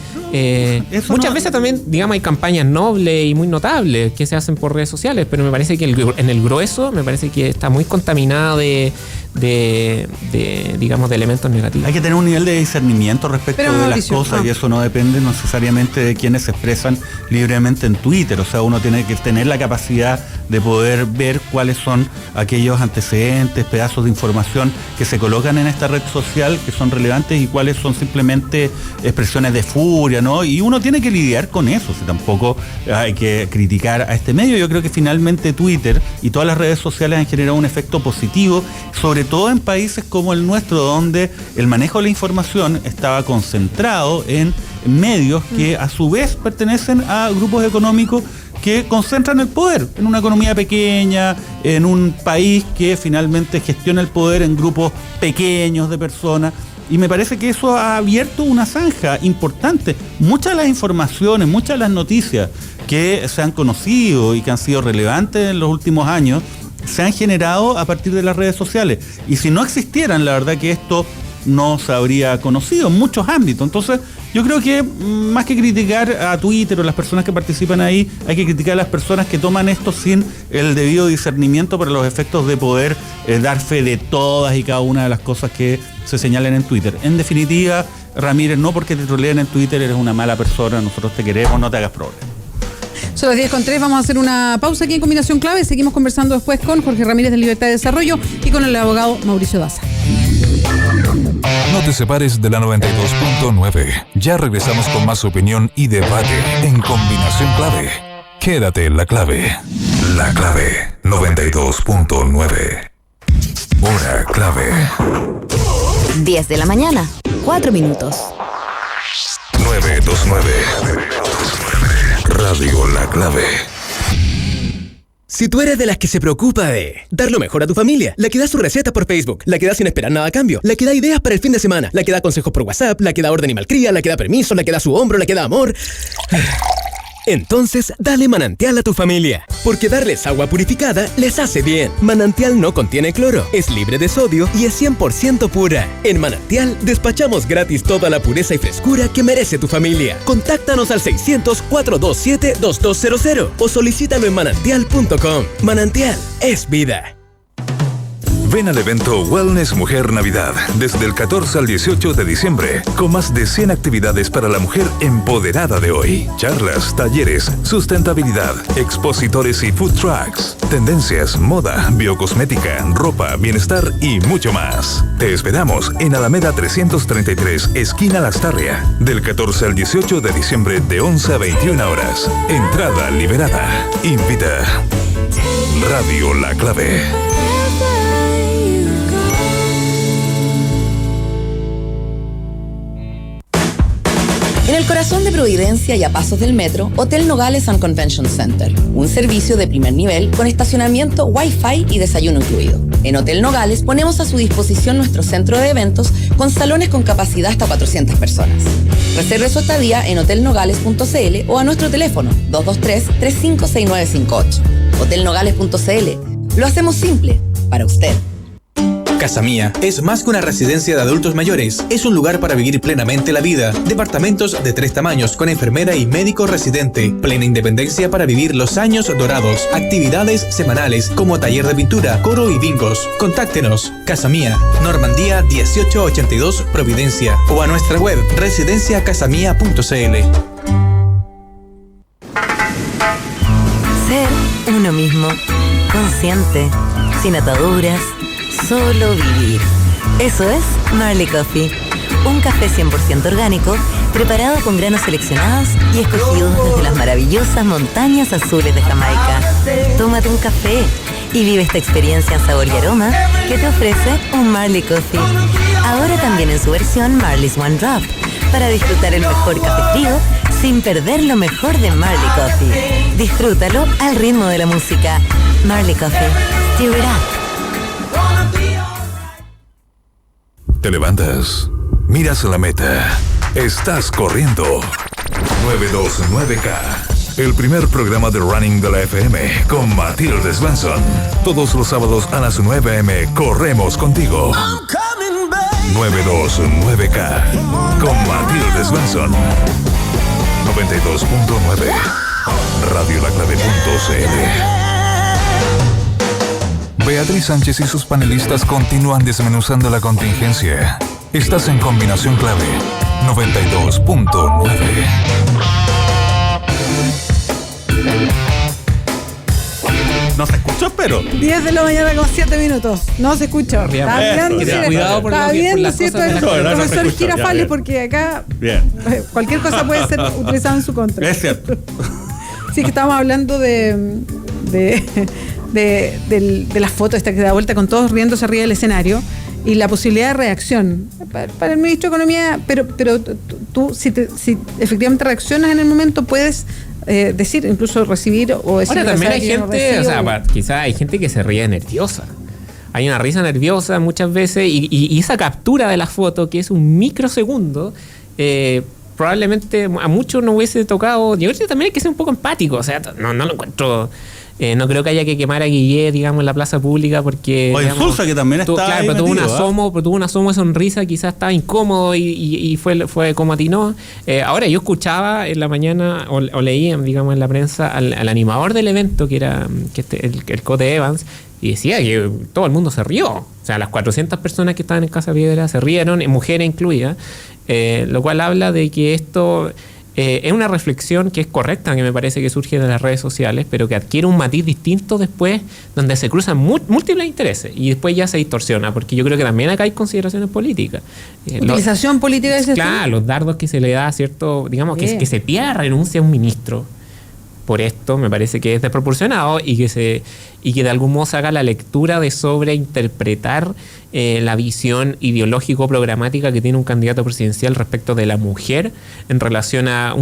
Speaker 3: Muchas veces también, digamos, hay campañas nobles y muy notables que se hacen por redes sociales, pero me parece que en el grueso me parece que está muy contaminada de digamos, de elementos negativos.
Speaker 2: Hay que tener un nivel de discernimiento respecto de las cosas y eso no depende necesariamente de quienes se expresan libremente en Twitter. O sea, uno tiene que tener la capacidad de poder ver cuáles son aquellos antecedentes, pedazos de información que se colocan en esta red social que son relevantes y cuáles son simplemente expresiones de furia, ¿no? Y uno tiene que lidiar con eso, si tampoco hay que criticar a este medio. Yo creo que finalmente Twitter y todas las redes sociales han generado un efecto positivo, sobre todo en países como el nuestro, donde el manejo de la información estaba concentrado en medios que a su vez pertenecen a grupos económicos que concentran el poder en una economía pequeña, en un país que finalmente gestiona el poder en grupos pequeños de personas. Y me parece que eso ha abierto una zanja importante. Muchas de las informaciones, muchas de las noticias que se han conocido y que han sido relevantes en los últimos años se han generado a partir de las redes sociales. Y si no existieran, la verdad que esto no se habría conocido en muchos ámbitos. Entonces, yo creo que más que criticar a Twitter o las personas que participan ahí, hay que criticar a las personas que toman esto sin el debido discernimiento para los efectos de poder dar fe de todas y cada una de las cosas que se señalen en Twitter. En definitiva, Ramírez, no porque te troleen en Twitter eres una mala persona, nosotros te queremos, no te hagas problemas.
Speaker 1: Son las 10:03, vamos a hacer una pausa aquí en Combinación Clave. Seguimos conversando después con Jorge Ramírez de Libertad de Desarrollo y con el abogado Mauricio Daza.
Speaker 4: No te separes de la 92.9. Ya regresamos con más opinión y debate en Combinación Clave. Quédate en la clave. La clave 92.9. Hora clave.
Speaker 5: 10 de la mañana, 4 minutos.
Speaker 4: 929. Radio La Clave.
Speaker 6: Si tú eres de las que se preocupa de dar lo mejor a tu familia, la que da su receta por Facebook, la que da sin esperar nada a cambio, la que da ideas para el fin de semana, la que da consejos por WhatsApp, la que da orden y malcría, la que da permiso, la que da su hombro, la que da amor, entonces dale Manantial a tu familia, porque darles agua purificada les hace bien. Manantial no contiene cloro, es libre de sodio y es 100% pura. En Manantial despachamos gratis toda la pureza y frescura que merece tu familia. Contáctanos al 600-427-2200 o solicítalo en manantial.com. Manantial es vida.
Speaker 4: Ven al evento Wellness Mujer Navidad desde el 14 al 18 de diciembre, con más de 100 actividades para la mujer empoderada de hoy. Charlas, talleres, sustentabilidad, expositores y food trucks, tendencias, moda, biocosmética, ropa, bienestar y mucho más. Te esperamos en Alameda 333, esquina Lastarria, del 14 al 18 de diciembre de 11 a 21 horas. Entrada liberada. Invita Radio La Clave.
Speaker 5: En el corazón de Providencia y a pasos del metro, Hotel Nogales and Convention Center. Un servicio de primer nivel con estacionamiento, Wi-Fi y desayuno incluido. En Hotel Nogales ponemos a su disposición nuestro centro de eventos con salones con capacidad hasta 400 personas. Reserve su estadía en hotelnogales.cl o a nuestro teléfono 223-356958. Hotelnogales.cl. Lo hacemos simple para usted.
Speaker 7: Casa Mía es más que una residencia de adultos mayores. Es un lugar para vivir plenamente la vida. Departamentos de 3 tamaños con enfermera y médico residente. Plena independencia para vivir los años dorados. Actividades semanales como taller de pintura, coro y bingos. Contáctenos. Casa Mía, Normandía 1882 Providencia. O a nuestra web residenciacasamia.cl.
Speaker 8: Ser uno mismo. Consciente. Sin ataduras. Solo vivir. Eso es Marley Coffee. Un café 100% orgánico, preparado con granos seleccionados y escogidos desde las maravillosas montañas azules de Jamaica. Tómate un café y vive esta experiencia en sabor y aroma que te ofrece un Marley Coffee. Ahora también en su versión Marley's One Drop, para disfrutar el mejor café frío sin perder lo mejor de Marley Coffee. Disfrútalo al ritmo de la música. Marley Coffee. Stir it up.
Speaker 4: Te levantas, miras la meta, estás corriendo. 929K, el primer programa de running de la FM con Matilde Svensson. Todos los sábados a las 9 a.m. corremos contigo. 929K con Matilde Svensson. 92.9 radiolaclave.cl. Beatriz Sánchez y sus panelistas continúan desmenuzando la contingencia. Estás en Combinación Clave 92.9.
Speaker 2: No se escuchó, pero
Speaker 1: 10 de la mañana con 7 minutos. No se escucha. Está viendo
Speaker 3: cuidado por
Speaker 1: cierto el profesor Girafales, porque acá cualquier cosa puede ser utilizada en su contra.
Speaker 2: Es cierto.
Speaker 1: Sí, que estábamos hablando de las fotos esta que da vuelta con todos riéndose arriba del escenario y la posibilidad de reacción para el ministro de Economía, pero tú si efectivamente reaccionas en el momento puedes decir, incluso recibir o decir.
Speaker 3: Ahora también hay gente, quizás hay gente que se ríe nerviosa. Hay una risa nerviosa muchas veces y esa captura de la foto, que es un microsegundo, probablemente a muchos no hubiese tocado. Yo creo que también hay que ser un poco empático, o sea, no lo encuentro. No creo que haya que quemar a Guillet, digamos, en la plaza pública porque...
Speaker 2: O Insulza, que también está
Speaker 3: claro,
Speaker 2: ahí
Speaker 3: pero tuvo
Speaker 2: metido,
Speaker 3: un asomo de sonrisa, quizás estaba incómodo y fue como atinó. Ahora, yo escuchaba en la mañana, o leía, digamos, en la prensa, al animador del evento, que era el Cote Evans, y decía que todo el mundo se rió. O sea, las 400 personas que estaban en Casa Piedra se rieron, mujeres incluidas, lo cual habla de que esto... es una reflexión que es correcta, que me parece que surge de las redes sociales, pero que adquiere un matiz distinto después, donde se cruzan múltiples intereses y después ya se distorsiona, porque yo creo que también acá hay consideraciones políticas.
Speaker 1: Utilización política de ese
Speaker 3: claro, los dardos que se le da, cierto, digamos, que se pida renuncia a un ministro por esto, me parece que es desproporcionado y que de algún modo se haga la lectura de sobreinterpretar la visión ideológico-programática que tiene un candidato presidencial respecto de la mujer en relación a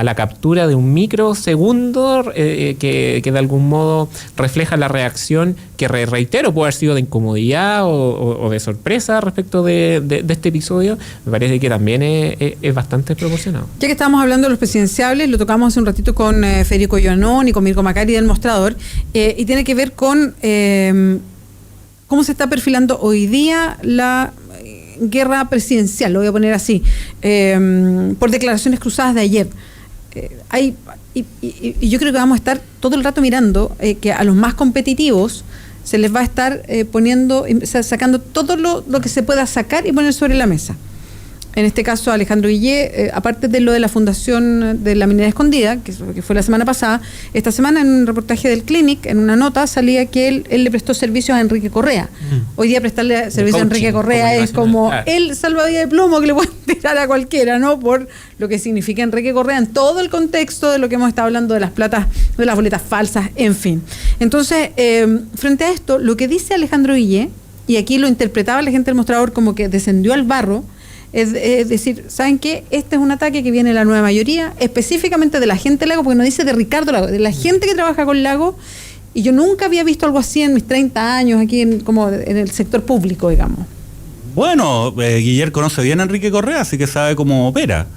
Speaker 3: la captura de un microsegundo que de algún modo refleja la reacción que, reitero, puede haber sido de incomodidad o de sorpresa respecto de este episodio. Me parece que también es bastante proporcionado.
Speaker 1: Ya que estábamos hablando de los presidenciables, lo tocamos hace un ratito con Federico Llonón y con Mirko Macari del Mostrador, y tiene que ver con cómo se está perfilando hoy día la guerra presidencial, lo voy a poner así, por declaraciones cruzadas de ayer. Y yo creo que vamos a estar todo el rato mirando que a los más competitivos se les va a estar sacando todo lo que se pueda sacar y poner sobre la mesa. En este caso, Alejandro Guillet, aparte de lo de la Fundación de la Minera Escondida, que fue la semana pasada, esta semana en un reportaje del Clinic, en una nota, salía que él le prestó servicios a Enrique Correa. Hoy día prestarle servicio a Enrique Correa es como el salvavidas de plomo que le pueden tirar a cualquiera, ¿no? Por lo que significa Enrique Correa en todo el contexto de lo que hemos estado hablando de las platas, de las boletas falsas, en fin. Entonces, frente a esto, lo que dice Alejandro Guillet, y aquí lo interpretaba la gente del Mostrador como que descendió al barro, es decir, ¿saben qué? Este es un ataque que viene de la nueva mayoría, específicamente de la gente Lago, porque no dice de Ricardo Lago, de la gente que trabaja con Lago, y yo nunca había visto algo así en mis 30 años aquí como en el sector público, digamos.
Speaker 2: Bueno, Guillermo conoce bien a Enrique Correa, así que sabe cómo opera.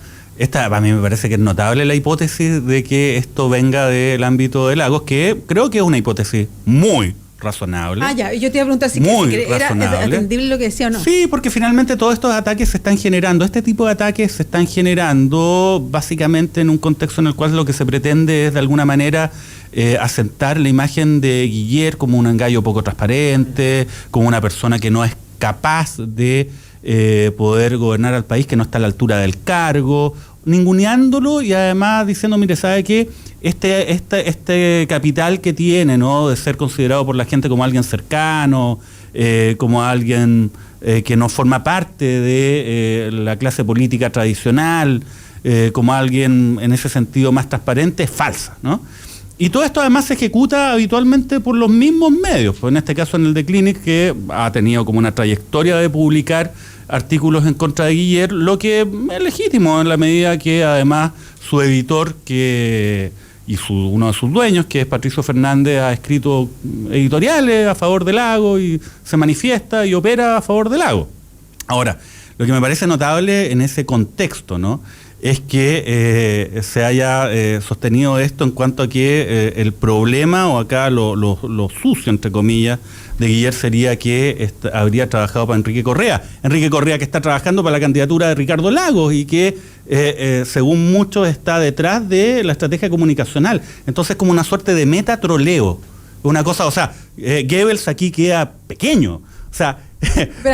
Speaker 2: A mí me parece que es notable la hipótesis de que esto venga del ámbito de Lagos, que creo que es una hipótesis muy razonable.
Speaker 1: Ya, yo te iba a preguntar si
Speaker 2: muy
Speaker 1: era atendible lo que decía o no.
Speaker 2: Sí, porque finalmente todos estos ataques se están generando, este tipo de ataques se están generando básicamente en un contexto en el cual lo que se pretende es de alguna manera asentar la imagen de Guillier como un gallo poco transparente, como una persona que no es capaz de poder gobernar al país, que no está a la altura del cargo, ninguneándolo y además diciendo, mire, ¿sabe qué? Este capital que tiene, ¿no? De ser considerado por la gente como alguien cercano, como alguien que no forma parte de la clase política tradicional, como alguien en ese sentido más transparente, es falsa, ¿no? Y todo esto además se ejecuta habitualmente por los mismos medios, pues en este caso en el The Clinic, que ha tenido como una trayectoria de publicar artículos en contra de Guillier, lo que es legítimo en la medida que además su editor uno de sus dueños, que es Patricio Fernández, ha escrito editoriales a favor del Lago y se manifiesta y opera a favor del Lago. Ahora, lo que me parece notable en ese contexto, ¿no?, es que se haya sostenido esto en cuanto a que el problema, o acá lo sucio, entre comillas, de Guillier sería que habría trabajado para Enrique Correa. Enrique Correa, que está trabajando para la candidatura de Ricardo Lagos y que, según muchos, está detrás de la estrategia comunicacional. Entonces, como una suerte de metatroleo. Una cosa, o sea, Goebbels aquí queda pequeño. O sea,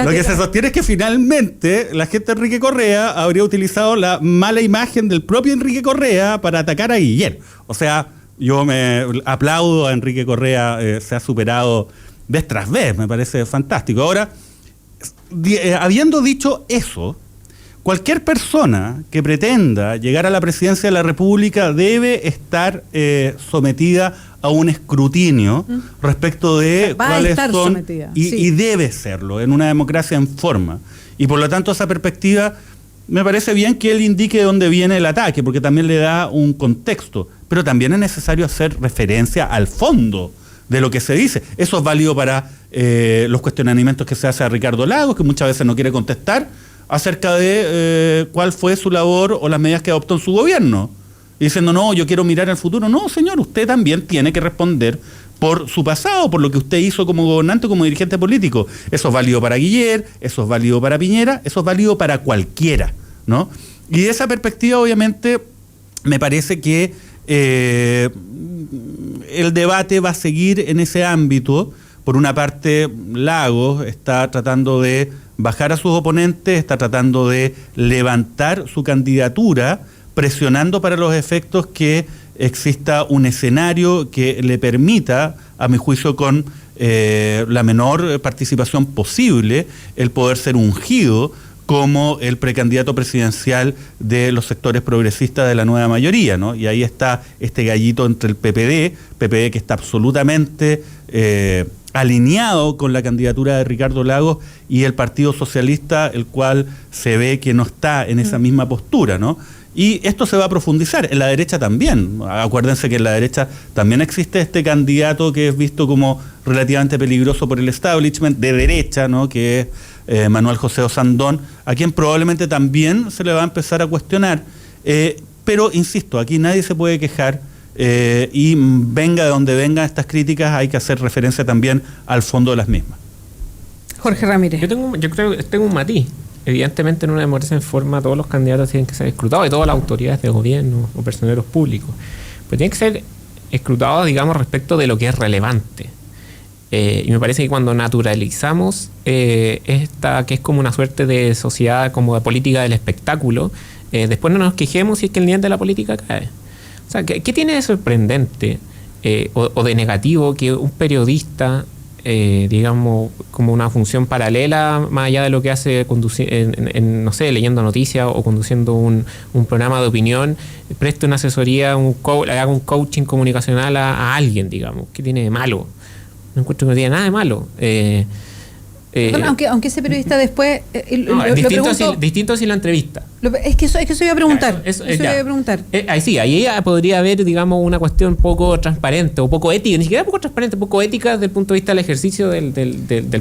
Speaker 2: lo que se sostiene es que finalmente la gente de Enrique Correa habría utilizado la mala imagen del propio Enrique Correa para atacar a Guillier. O sea, yo me aplaudo a Enrique Correa, se ha superado vez tras vez, me parece fantástico. Ahora, habiendo dicho eso, cualquier persona que pretenda llegar a la presidencia de la República debe estar sometida a un escrutinio respecto de cuáles son, y debe serlo en una democracia en forma. Y por lo tanto, esa perspectiva, me parece bien que él indique de dónde viene el ataque, porque también le da un contexto, pero también es necesario hacer referencia al fondo de lo que se dice. Eso es válido para los cuestionamientos que se hace a Ricardo Lagos, que muchas veces no quiere contestar acerca de cuál fue su labor o las medidas que adoptó en su gobierno. Y diciendo, no, yo quiero mirar al futuro. No, señor, usted también tiene que responder por su pasado, por lo que usted hizo como gobernante, como dirigente político. Eso es válido para Guillier, eso es válido para Piñera, eso es válido para cualquiera, ¿no? Y de esa perspectiva, obviamente, me parece que el debate va a seguir en ese ámbito. Por una parte, Lagos está tratando de bajar a sus oponentes, está tratando de levantar su candidatura, presionando para los efectos que exista un escenario que le permita, a mi juicio, con la menor participación posible, el poder ser ungido como el precandidato presidencial de los sectores progresistas de la nueva mayoría, ¿no? Y ahí está este gallito entre el PPD que está absolutamente alineado con la candidatura de Ricardo Lagos, y el Partido Socialista, el cual se ve que no está en esa misma postura, ¿no? Y esto se va a profundizar, en la derecha también. Acuérdense que en la derecha también existe este candidato que es visto como relativamente peligroso por el establishment de derecha, ¿no?, que es Manuel José Osandón, a quien probablemente también se le va a empezar a cuestionar. Pero, insisto, aquí nadie se puede quejar, y venga de donde vengan estas críticas, hay que hacer referencia también al fondo de las mismas.
Speaker 1: Jorge Ramírez.
Speaker 3: Yo creo que tengo un matiz. Evidentemente, en una democracia en forma, todos los candidatos tienen que ser escrutados, y todas las autoridades de gobierno o personeros públicos. Pero tienen que ser escrutados, digamos, respecto de lo que es relevante. Y me parece que cuando naturalizamos esta, que es como una suerte de sociedad, como de política del espectáculo, después no nos quejemos si es que el nivel de la política cae. O sea, ¿qué tiene de sorprendente o de negativo que un periodista, digamos, como una función paralela, más allá de lo que hace no sé, leyendo noticias o conduciendo un programa de opinión, preste una asesoría, haga un coaching comunicacional a alguien, digamos? ¿Qué tiene de malo? No encuentro que no tiene nada de malo.
Speaker 1: Aunque ese periodista después
Speaker 3: distinto si lo entrevista.
Speaker 1: Es que eso iba a preguntar. Eso iba a preguntar.
Speaker 3: Ahí podría haber, digamos, una cuestión poco transparente o poco ética, ni siquiera poco transparente, poco ética desde el punto de vista del ejercicio del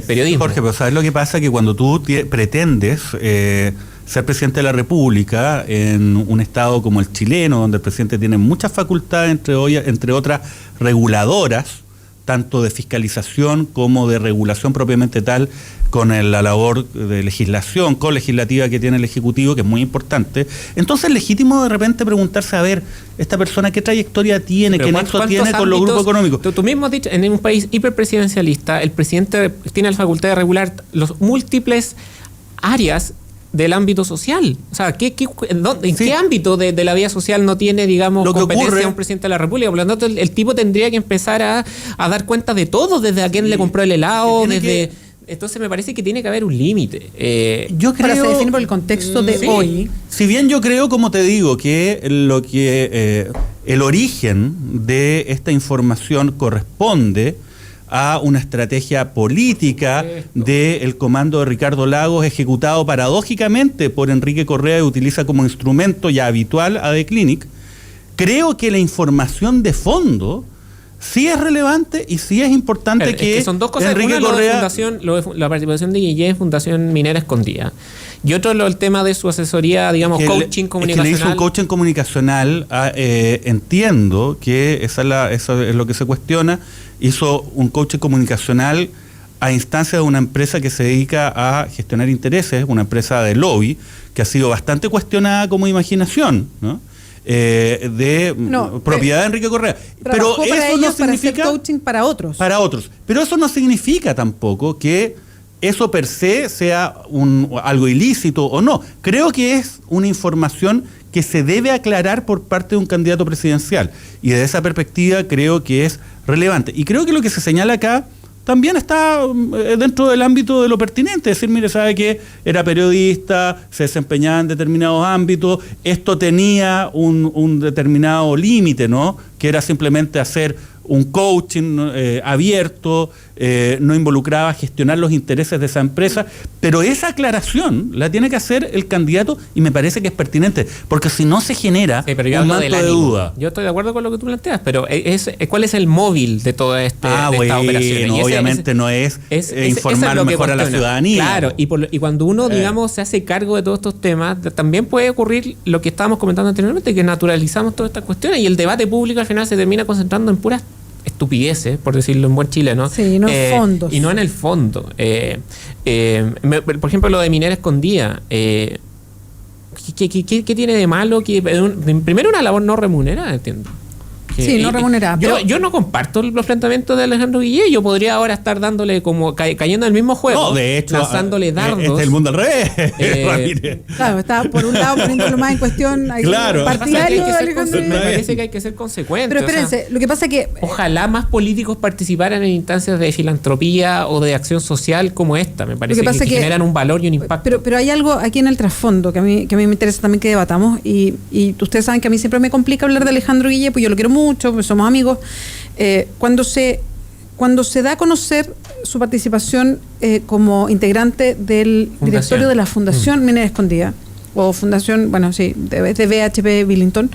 Speaker 3: periodismo.
Speaker 2: Jorge, pero ¿sabes lo que pasa? Que cuando tú pretendes ser presidente de la República en un estado como el chileno, donde el presidente tiene muchas facultades, entre otras reguladoras, tanto de fiscalización como de regulación propiamente tal, con la labor de legislación, colegislativa que tiene el Ejecutivo, que es muy importante. Entonces es legítimo de repente preguntarse, a ver, esta persona qué trayectoria tiene, qué nexo tiene con los grupos económicos.
Speaker 3: Tú mismo has dicho, en un país hiperpresidencialista, el presidente tiene la facultad de regular los múltiples áreas del ámbito social. O sea, ¿en qué ámbito de la vida social no tiene, digamos, competencia un presidente de la República? Por lo tanto, el tipo tendría que empezar a dar cuenta de todo, desde a quién le compró el helado, Entonces me parece que tiene que haber un límite.
Speaker 1: Yo creo, ahora se define por el contexto de hoy.
Speaker 2: Si bien yo creo, como te digo, que el origen de esta información corresponde a una estrategia política del comando de Ricardo Lagos, ejecutado paradójicamente por Enrique Correa, y utiliza como instrumento ya habitual a The Clinic. Creo que la información de fondo sí es relevante y sí es importante que
Speaker 3: son dos cosas.
Speaker 2: Enrique
Speaker 3: Una,
Speaker 2: Correa,
Speaker 3: la participación de Guillén en Fundación Minera Escondida, y otro el tema de su asesoría, digamos, coaching comunicacional.
Speaker 2: Que le hizo un coaching comunicacional, entiendo que eso es lo que se cuestiona. Hizo un coaching comunicacional a instancia de una empresa que se dedica a gestionar intereses, una empresa de lobby, que ha sido bastante cuestionada como imaginación, ¿no? Propiedad de Enrique Correa. Pero eso no significa
Speaker 1: para hacer coaching para otros.
Speaker 2: Para otros. Pero eso no significa tampoco que eso per se sea algo ilícito o no. Creo que es una información que se debe aclarar por parte de un candidato presidencial. Y desde esa perspectiva creo que es relevante. Y creo que lo que se señala acá también está dentro del ámbito de lo pertinente. Es decir, mire, sabe que era periodista, se desempeñaba en determinados ámbitos, esto tenía un determinado límite, ¿no? Que era simplemente hacer un coaching abierto, no involucraba gestionar los intereses de esa empresa, pero esa aclaración la tiene que hacer el candidato y me parece que es pertinente, porque si no se genera un manto de duda.
Speaker 3: Yo estoy de acuerdo con lo que tú planteas, pero ¿cuál es el móvil de toda esta operación?
Speaker 2: Obviamente no es informar mejor a la ciudadanía.
Speaker 3: Claro, y cuando uno, digamos, se hace cargo de todos estos temas, también puede ocurrir lo que estábamos comentando anteriormente, que naturalizamos todas estas cuestiones y el debate público al final se termina concentrando en puras estupideces, por decirlo en buen chileno.
Speaker 1: Sí, no en fondos.
Speaker 3: Y no en el fondo. Por ejemplo, lo de Minera Escondida. ¿Qué tiene de malo? Primero, una labor no remunerada, entiendo.
Speaker 1: Sí, no remunerada.
Speaker 3: Yo no comparto los planteamientos de Alejandro Guillén. Yo podría ahora estar dándole como cayendo en el mismo juego.
Speaker 2: No, de hecho,
Speaker 3: lanzándole dardos.
Speaker 2: Este es el mundo al revés.
Speaker 1: Claro, está por un lado poniéndolo más en cuestión.
Speaker 2: Claro.
Speaker 1: Partidario,
Speaker 3: me parece que hay que ser consecuente.
Speaker 1: Pero espérense, lo que pasa es que
Speaker 3: ojalá más políticos participaran en instancias de filantropía o de acción social como esta. Me parece que generan un valor y un impacto.
Speaker 1: Pero hay algo aquí en el trasfondo que a mí me interesa también que debatamos. Y ustedes saben que a mí siempre me complica hablar de Alejandro Guillén, pues yo lo quiero mucho, pues somos amigos. Cuando se da a conocer su participación como integrante del directorio de la Fundación Minera Escondida, o Fundación, de BHP Billington,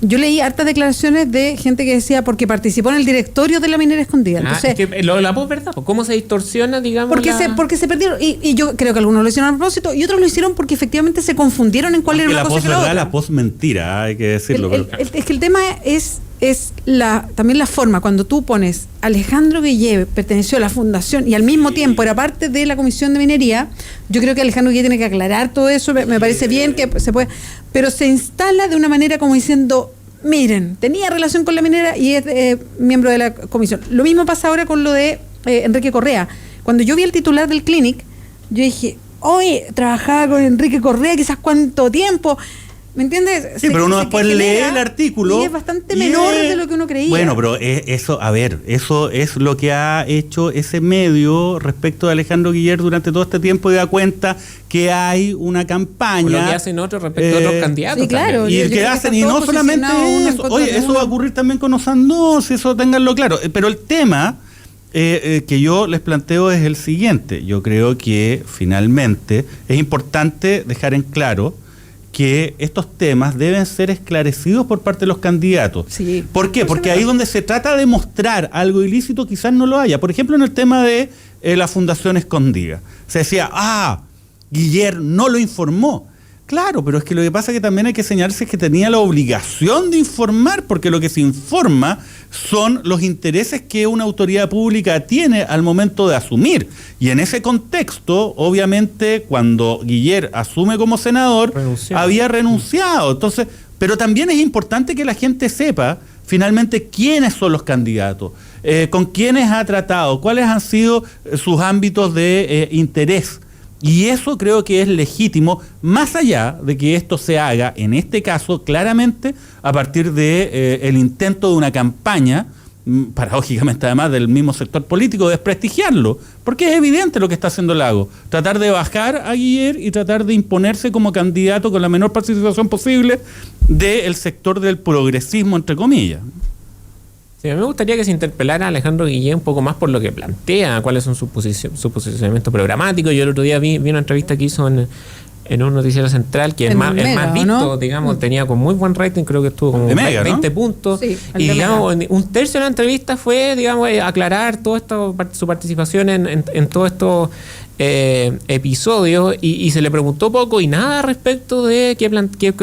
Speaker 1: yo leí hartas declaraciones de gente que decía porque participó en el directorio de la Minera Escondida. Entonces,
Speaker 3: la verdad, ¿cómo se distorsiona, digamos?
Speaker 1: Porque se perdieron, y yo creo que algunos lo hicieron a propósito y otros lo hicieron porque efectivamente se confundieron en cuál era una cosa y la otra.
Speaker 2: La post mentira, hay que decirlo.
Speaker 1: Es que el tema es también la forma. Cuando tú pones Alejandro Guillén perteneció a la fundación y al mismo tiempo era parte de la Comisión de Minería, yo creo que Alejandro Guillén tiene que aclarar todo eso. Me parece bien que se puede, pero se instala de una manera como diciendo, miren, tenía relación con la minera y es miembro de la comisión. Lo mismo pasa ahora con lo de Enrique Correa. Cuando yo vi el titular del Clinic, yo dije, oye, trabajaba con Enrique Correa quizás cuánto tiempo. ¿Me entiendes?
Speaker 2: Sí, pero uno después lee el artículo.
Speaker 1: Y es bastante menor de lo que uno creía.
Speaker 2: Bueno, pero eso es lo que ha hecho ese medio respecto de Alejandro Guillén durante todo este tiempo, y da cuenta que hay una campaña.
Speaker 3: Lo que hacen otros respecto a otros candidatos.
Speaker 1: Sí, claro.
Speaker 2: Y el que hacen, y no solamente eso. Oye, eso va a ocurrir también con Osandón, eso ténganlo claro. Pero el tema que yo les planteo es el siguiente. Yo creo que finalmente es importante dejar en claro que estos temas deben ser esclarecidos por parte de los candidatos.
Speaker 1: Sí.
Speaker 2: ¿Por qué? Porque ahí donde se trata de mostrar algo ilícito quizás no lo haya. Por ejemplo, en el tema de la Fundación Escondida. Se decía, Guillén no lo informó. Claro, pero es que lo que pasa es que también hay que señalarse que tenía la obligación de informar, porque lo que se informa son los intereses que una autoridad pública tiene al momento de asumir. Y en ese contexto, obviamente, cuando Guiller asume como senador, había renunciado. Entonces, pero también es importante que la gente sepa finalmente quiénes son los candidatos, con quiénes ha tratado, cuáles han sido sus ámbitos de interés. Y eso creo que es legítimo, más allá de que esto se haga, en este caso, claramente a partir de el intento de una campaña, paradójicamente además del mismo sector político, de desprestigiarlo, porque es evidente lo que está haciendo Lagos, tratar de bajar a Guiller y tratar de imponerse como candidato con la menor participación posible del sector del progresismo, entre comillas.
Speaker 3: Sí, a mí me gustaría que se interpelara a Alejandro Guillén un poco más por lo que plantea, cuáles son su posicionamiento programático. Yo el otro día vi una entrevista que hizo en un noticiero central que es más visto, ¿no? Digamos, tenía con muy buen rating, creo que estuvo como 20 puntos. Sí, y digamos, un tercio de la entrevista fue, digamos, aclarar todo esto, su participación en todos estos episodios, y se le preguntó poco y nada respecto de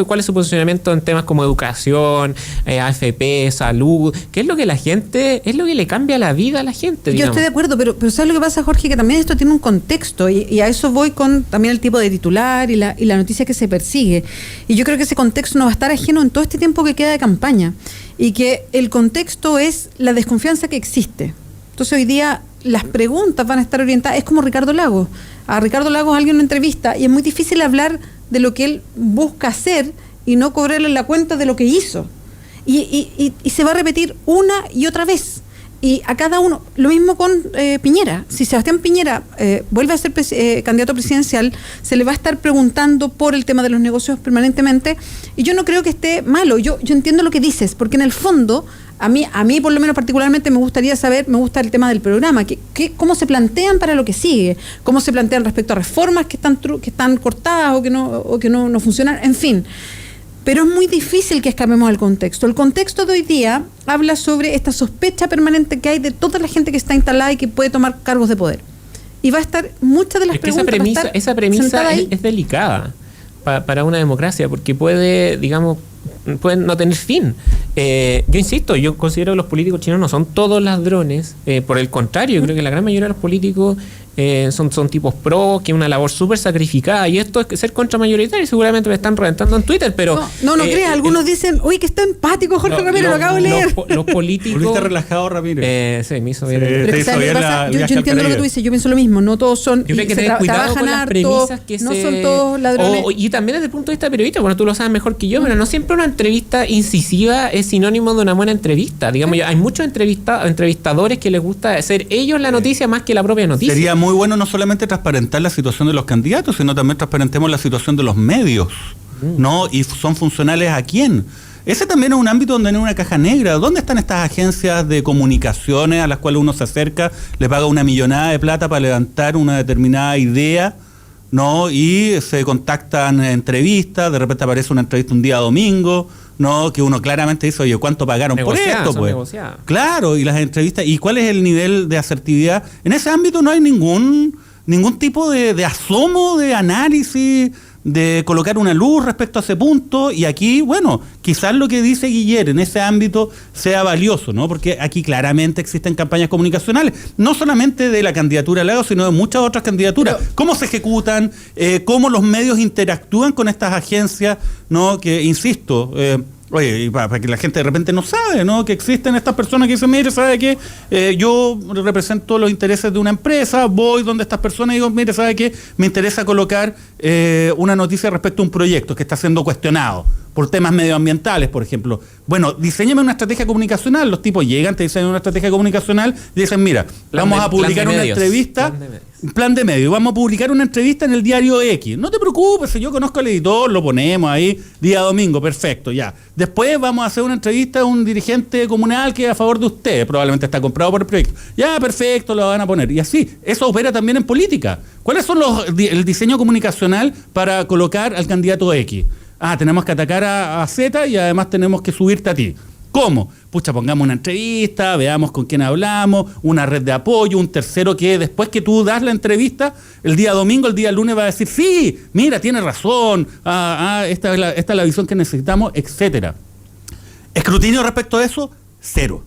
Speaker 3: cuál es su posicionamiento en temas como educación, AFP, salud, qué es lo que es lo que le cambia la vida a la gente, digamos.
Speaker 1: Yo estoy de acuerdo, pero ¿sabes lo que pasa, Jorge? Que también esto tiene un contexto, y a eso voy con también el tipo de titular y la noticia que se persigue. Y yo creo que ese contexto no va a estar ajeno en todo este tiempo que queda de campaña, y que el contexto es la desconfianza que existe. Entonces hoy día las preguntas van a estar orientadas, es como Ricardo Lagos. A Ricardo Lagos alguien lo entrevista y es muy difícil hablar de lo que él busca hacer y no cobrarle la cuenta de lo que hizo. Y se va a repetir una y otra vez. Y a cada uno, lo mismo con Piñera. Si Sebastián Piñera vuelve a ser candidato presidencial, se le va a estar preguntando por el tema de los negocios permanentemente. Y yo no creo que esté malo. Yo entiendo lo que dices, porque en el fondo, a mí por lo menos particularmente me gustaría saber, me gusta el tema del programa, cómo se plantean para lo que sigue, cómo se plantean respecto a reformas que están cortadas o que no funcionan, en fin. Pero es muy difícil que escapemos al contexto. El contexto de hoy día habla sobre esta sospecha permanente que hay de toda la gente que está instalada y que puede tomar cargos de poder. Y va a estar, muchas de las preguntas...
Speaker 3: Esa premisa es delicada para una democracia, porque puede no tener fin. Yo insisto, yo considero que los políticos chinos no son todos ladrones. Por el contrario, yo creo que la gran mayoría de los políticos son tipos pro, que es una labor súper sacrificada, y esto es ser contramayoritario, y seguramente me están reventando en Twitter, pero...
Speaker 1: No creas, algunos dicen, uy, que está empático Jorge Ramírez, lo acabo de leer.
Speaker 3: Los políticos...
Speaker 2: Volviste relajado, Ramírez.
Speaker 3: Sí, me hizo bien.
Speaker 1: Yo entiendo lo que tú dices, yo pienso lo mismo, no todos son...
Speaker 3: Yo creo que tener cuidado con las premisas que
Speaker 1: no son todos ladrones.
Speaker 3: Y también desde el punto de vista periodista, bueno, tú lo sabes mejor que yo, pero no siempre una entrevista incisiva es sinónimo de una buena entrevista. Digamos, hay muchos entrevistadores que les gusta hacer ellos la noticia más que la propia noticia.
Speaker 2: Sería muy bueno no solamente transparentar la situación de los candidatos, sino también transparentemos la situación de los medios, ¿no? Y son funcionales a quién. Ese también es un ámbito donde hay una caja negra. ¿Dónde están estas agencias de comunicaciones a las cuales uno se acerca, le paga una millonada de plata para levantar una determinada idea, ¿no? Y se contactan entrevistas, de repente aparece una entrevista un día domingo, ¿no? Que uno claramente dice, oye, ¿cuánto pagaron por esto? Pues claro, y las entrevistas, ¿y cuál es el nivel de asertividad? En ese ámbito no hay ningún tipo de asomo, de análisis, de colocar una luz respecto a ese punto, y aquí, bueno, quizás lo que dice Guiller en ese ámbito sea valioso, ¿no? Porque aquí claramente existen campañas comunicacionales, no solamente de la candidatura a Lagos, sino de muchas otras candidaturas. ¿Cómo se ejecutan? ¿Cómo los medios interactúan con estas agencias? ¿No? Que, insisto, oye, y para que la gente de repente no sabe, ¿no? Que existen estas personas que dicen, mire, ¿sabe qué? Yo represento los intereses de una empresa, voy donde estas personas y digo, mire, ¿sabe qué? Me interesa colocar una noticia respecto a un proyecto que está siendo cuestionado por temas medioambientales, por ejemplo. Bueno, diseñame una estrategia comunicacional. Los tipos llegan, te diseñan una estrategia comunicacional y dicen, mira, vamos a publicar una entrevista... Plan de medio, vamos a publicar una entrevista en el diario X. No te preocupes, si yo conozco al editor, lo ponemos ahí día domingo, perfecto, ya. Después vamos a hacer una entrevista a un dirigente comunal que es a favor de usted, probablemente está comprado por el proyecto. Ya, perfecto, lo van a poner. Y así, eso opera también en política. ¿Cuáles son el diseño comunicacional para colocar al candidato X? Tenemos que atacar a Z y además tenemos que subirte a ti. ¿Cómo? Pucha, pongamos una entrevista, veamos con quién hablamos, una red de apoyo, un tercero que después que tú das la entrevista, el día domingo, el día lunes va a decir, sí, mira, tiene razón, esta es la visión que necesitamos, etcétera. Escrutinio respecto a eso, cero.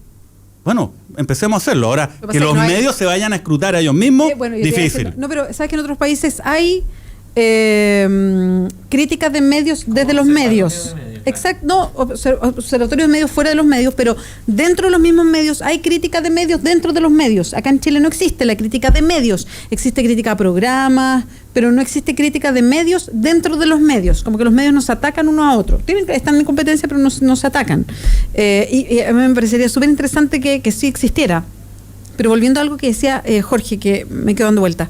Speaker 2: Bueno, empecemos a hacerlo. Ahora, que los medios se vayan a escrutar a ellos mismos, difícil.
Speaker 1: No, pero ¿sabes que en otros países hay críticas de medios desde los medios? Exacto, no, observatorios de medios fuera de los medios, pero dentro de los mismos medios hay crítica de medios dentro de los medios. Acá en Chile no existe la crítica de medios, existe crítica a programas, pero no existe crítica de medios dentro de los medios, como que los medios nos atacan uno a otro. Están en competencia, pero no se atacan. Y a mí me parecería súper interesante que sí existiera. Pero volviendo a algo que decía Jorge, que me quedo dando vuelta.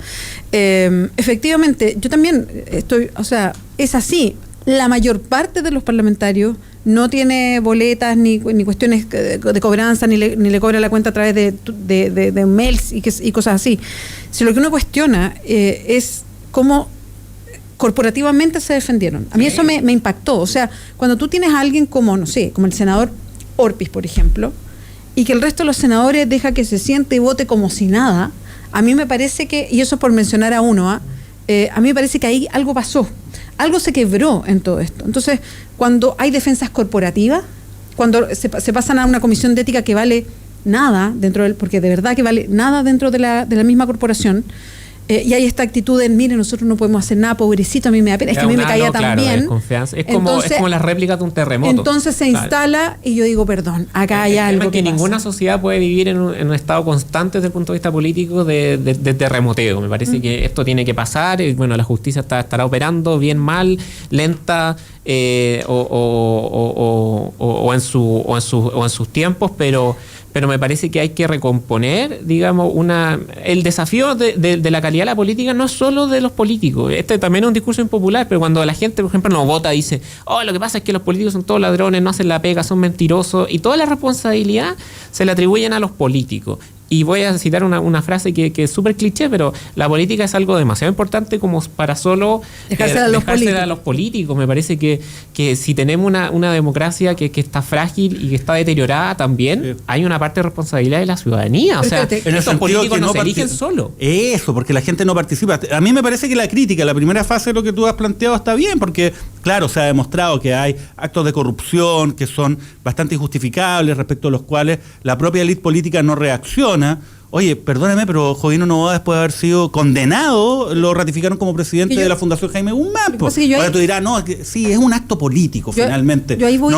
Speaker 1: Efectivamente, yo también es así. La mayor parte de los parlamentarios no tiene boletas ni cuestiones de cobranza, ni le cobra la cuenta a través de mails y cosas así. Si lo que uno cuestiona es cómo corporativamente se defendieron. A mí eso me impactó. O sea, cuando tú tienes a alguien como, no sé, como el senador Orpiz, por ejemplo, y que el resto de los senadores deja que se siente y vote como si nada, a mí me parece que, y eso es por mencionar a uno, a mí me parece que ahí algo pasó. Algo se quebró en todo esto. Entonces, cuando hay defensas corporativas, cuando se pasan a una comisión de ética que vale nada porque de verdad que vale nada dentro de la misma corporación, y hay esta actitud de, mire, nosotros no podemos hacer nada, pobrecito, a mí me da pena, es que a mí me caía tan bien.
Speaker 3: Es como las réplicas de un terremoto.
Speaker 1: Entonces se instala y yo digo, perdón, acá hay algo que
Speaker 3: ninguna sociedad puede vivir en un estado constante desde el punto de vista político de terremoteo. Me parece que esto tiene que pasar. Bueno, la justicia estará operando bien, mal, lenta, o en sus tiempos, pero me parece que hay que recomponer, digamos, el desafío de la calidad de la política no es solo de los políticos. Este también es un discurso impopular, pero cuando la gente, por ejemplo, no vota, dice, lo que pasa es que los políticos son todos ladrones, no hacen la pega, son mentirosos, y toda la responsabilidad se le atribuyen a los políticos. Y voy a citar una frase que es súper cliché, pero la política es algo demasiado importante como para solo dejársela a los políticos. Me parece que si tenemos una democracia que está frágil y que está deteriorada también, hay una parte de responsabilidad de la ciudadanía. O sea, estos políticos no se eligen solo.
Speaker 2: Eso, porque la gente no participa. A mí me parece que la crítica, la primera fase de lo que tú has planteado está bien, porque, claro, se ha demostrado que hay actos de corrupción que son bastante injustificables, respecto a los cuales la propia élite política no reacciona. Oye, perdóneme, pero Jovino Novoa, después de haber sido condenado, lo ratificaron como presidente de la Fundación Jaime Guzmán. Ahora tú dirás, no, sí, es un acto político, finalmente.
Speaker 1: Yo ahí voy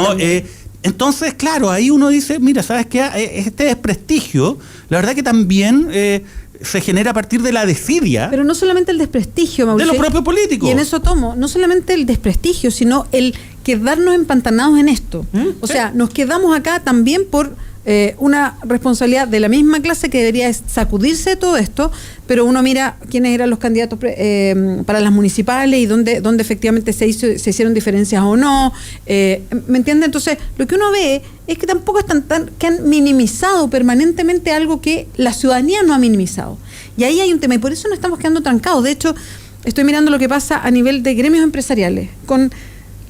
Speaker 2: entonces, claro, ahí uno dice, mira, ¿sabes qué? Este desprestigio, la verdad que también se genera a partir de la desidia.
Speaker 1: Pero no solamente el desprestigio, Mauricio,
Speaker 2: de los propios políticos.
Speaker 1: Y en eso tomo, no solamente el desprestigio, sino el quedarnos empantanados en esto. O sea, nos quedamos acá también por una responsabilidad de la misma clase que debería sacudirse de todo esto, pero uno mira quiénes eran los candidatos para las municipales y dónde efectivamente se hicieron diferencias o no. ¿Me entiende? Entonces, lo que uno ve es que tampoco están que han minimizado permanentemente algo que la ciudadanía no ha minimizado. Y ahí hay un tema, y por eso no estamos quedando trancados. De hecho, estoy mirando lo que pasa a nivel de gremios empresariales, con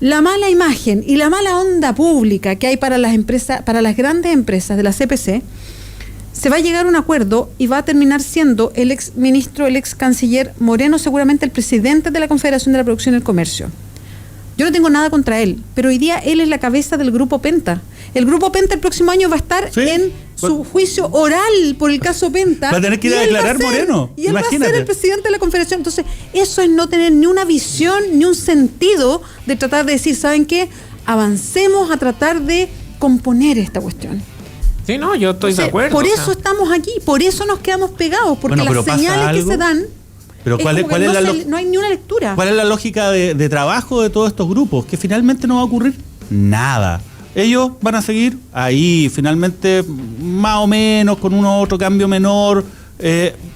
Speaker 1: la mala imagen y la mala onda pública que hay para las empresas, para las grandes empresas de la CPC. Se va a llegar a un acuerdo y va a terminar siendo el ex ministro, el ex canciller Moreno, seguramente el presidente de la Confederación de la Producción y el Comercio. Yo no tengo nada contra él, pero hoy día él es la cabeza del Grupo Penta. El Grupo Penta el próximo año va a estar en su juicio oral por el caso Penta.
Speaker 2: Va a tener que ir a declarar Moreno.
Speaker 1: Y él va a ser el presidente de la Confederación. Entonces, eso es no tener ni una visión, ni un sentido de tratar de decir, ¿saben qué? Avancemos a tratar de componer esta cuestión.
Speaker 3: Sí, no, yo estoy de acuerdo.
Speaker 1: Por eso estamos aquí, por eso nos quedamos pegados, porque las señales que se dan...
Speaker 2: Pero
Speaker 1: no hay ni una lectura.
Speaker 2: ¿Cuál es la lógica de trabajo de todos estos grupos? Que finalmente no va a ocurrir nada. Ellos van a seguir ahí, finalmente, más o menos, con uno u otro cambio menor.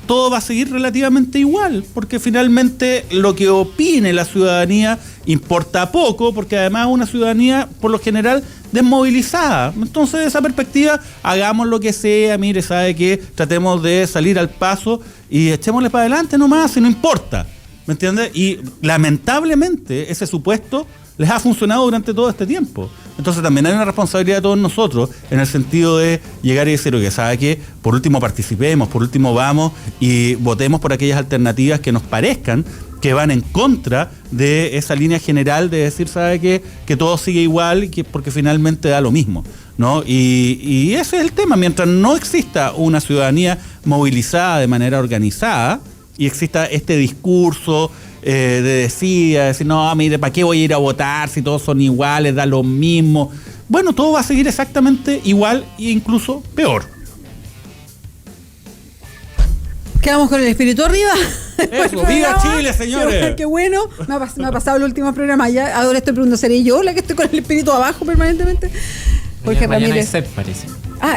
Speaker 2: Todo va a seguir relativamente igual, porque finalmente lo que opine la ciudadanía importa poco, porque además es una ciudadanía, por lo general, desmovilizada. Entonces, de esa perspectiva, hagamos lo que sea, mire, sabe que tratemos de salir al paso y echémosle para adelante nomás, si no importa, ¿me entiendes? Y lamentablemente ese supuesto les ha funcionado durante todo este tiempo. Entonces también hay una responsabilidad de todos nosotros en el sentido de llegar y decir, oye, ¿sabe qué? Por último participemos, por último vamos y votemos por aquellas alternativas que nos parezcan que van en contra de esa línea general de decir, ¿sabe qué? Que todo sigue igual, porque finalmente da lo mismo, ¿no? Y ese es el tema. Mientras no exista una ciudadanía movilizada de manera organizada y exista este discurso de decir, no, mire, ¿para qué voy a ir a votar si todos son iguales, da lo mismo? Bueno, todo va a seguir exactamente igual e incluso peor.
Speaker 1: Quedamos con el espíritu arriba.
Speaker 2: Eso, ¡viva Chile, señores!
Speaker 1: Qué bueno. Me ha pasado el último programa. Ya ahora estoy preguntando, ¿seré yo la que estoy con el espíritu abajo permanentemente? Jorge Ramírez.
Speaker 3: Parece.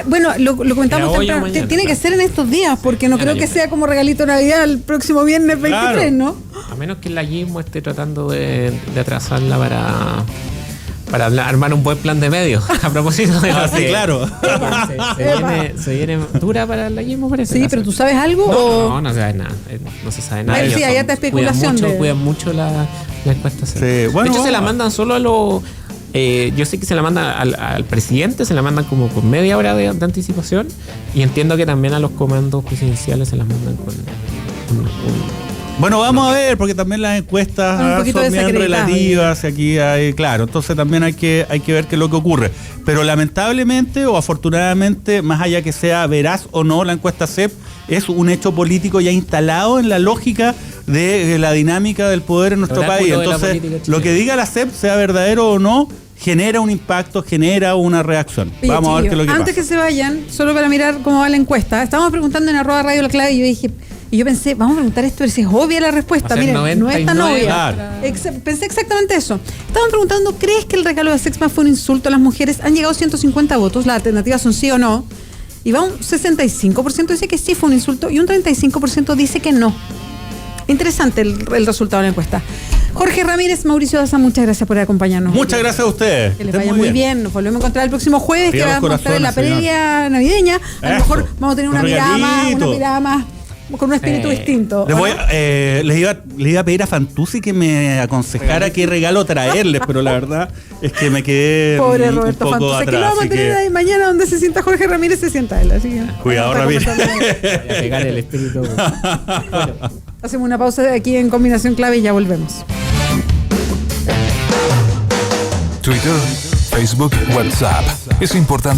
Speaker 1: Bueno, lo comentamos temprano. Tiene que ser en estos días, porque no creo que sea como regalito de Navidad el próximo viernes 23, claro. ¿No?
Speaker 3: A menos que la Yismo esté tratando de atrasarla para armar un buen plan de medios. A propósito de lo
Speaker 2: sí, claro.
Speaker 3: Se viene dura para la Yismo, parece.
Speaker 1: Sí, pero ¿tú sabes algo?
Speaker 3: No sabes nada. No se sabe nada.
Speaker 1: Sí, hay esta especulación.
Speaker 3: Cuidan mucho la encuesta.
Speaker 2: Sí, bueno,
Speaker 3: de hecho, se la mandan solo a los... yo sé que se la mandan al presidente, se la mandan como con media hora de anticipación, y entiendo que también a los comandos presidenciales se las mandan con
Speaker 2: bueno, vamos a ver, porque también las encuestas son bien relativas, y aquí hay, claro, entonces también hay que ver qué es lo que ocurre. Pero lamentablemente o afortunadamente, más allá que sea veraz o no, la encuesta CEP es un hecho político ya instalado en la lógica de la dinámica del poder en nuestro país. Entonces, lo que diga la CEP, sea verdadero o no, genera un impacto, genera una reacción.
Speaker 1: Oye,
Speaker 2: vamos a ver qué es lo que pasa.
Speaker 1: Antes que se vayan, solo para mirar cómo va la enquesta, estábamos preguntando en @radio la clave y yo pensé, vamos a preguntar esto, a ver si es obvia la respuesta. Miren, 99, no es tan obvia.
Speaker 2: Claro.
Speaker 1: Pensé exactamente eso. Estaban preguntando, ¿crees que el regalo de Sexma fue un insulto a las mujeres? Han llegado 150 votos, las alternativas son sí o no. Y va un 65% dice que sí fue un insulto y un 35% dice que no. Interesante el resultado de la encuesta. Jorge Ramírez, Mauricio Daza, muchas gracias por acompañarnos.
Speaker 2: Muchas gracias a ustedes.
Speaker 1: Que les vaya muy bien. Nos volvemos a encontrar el próximo jueves, que vamos a estar en la previa navideña. A lo mejor vamos a tener una mirada más, con un espíritu distinto.
Speaker 2: Les iba a pedir a Fantuzzi que me aconsejara qué regalo traerles, pero la verdad es que me quedé
Speaker 1: pobre Roberto Fantuzzi, atrás, que lo vamos a tener ahí mañana donde se sienta Jorge Ramírez, se sienta él. Así que,
Speaker 2: cuidado, Ramírez.
Speaker 3: Voy a pegar el espíritu.
Speaker 1: Bueno, hacemos una pausa de aquí en Combinación Clave y ya volvemos.
Speaker 4: Twitter, Facebook, WhatsApp. Es importante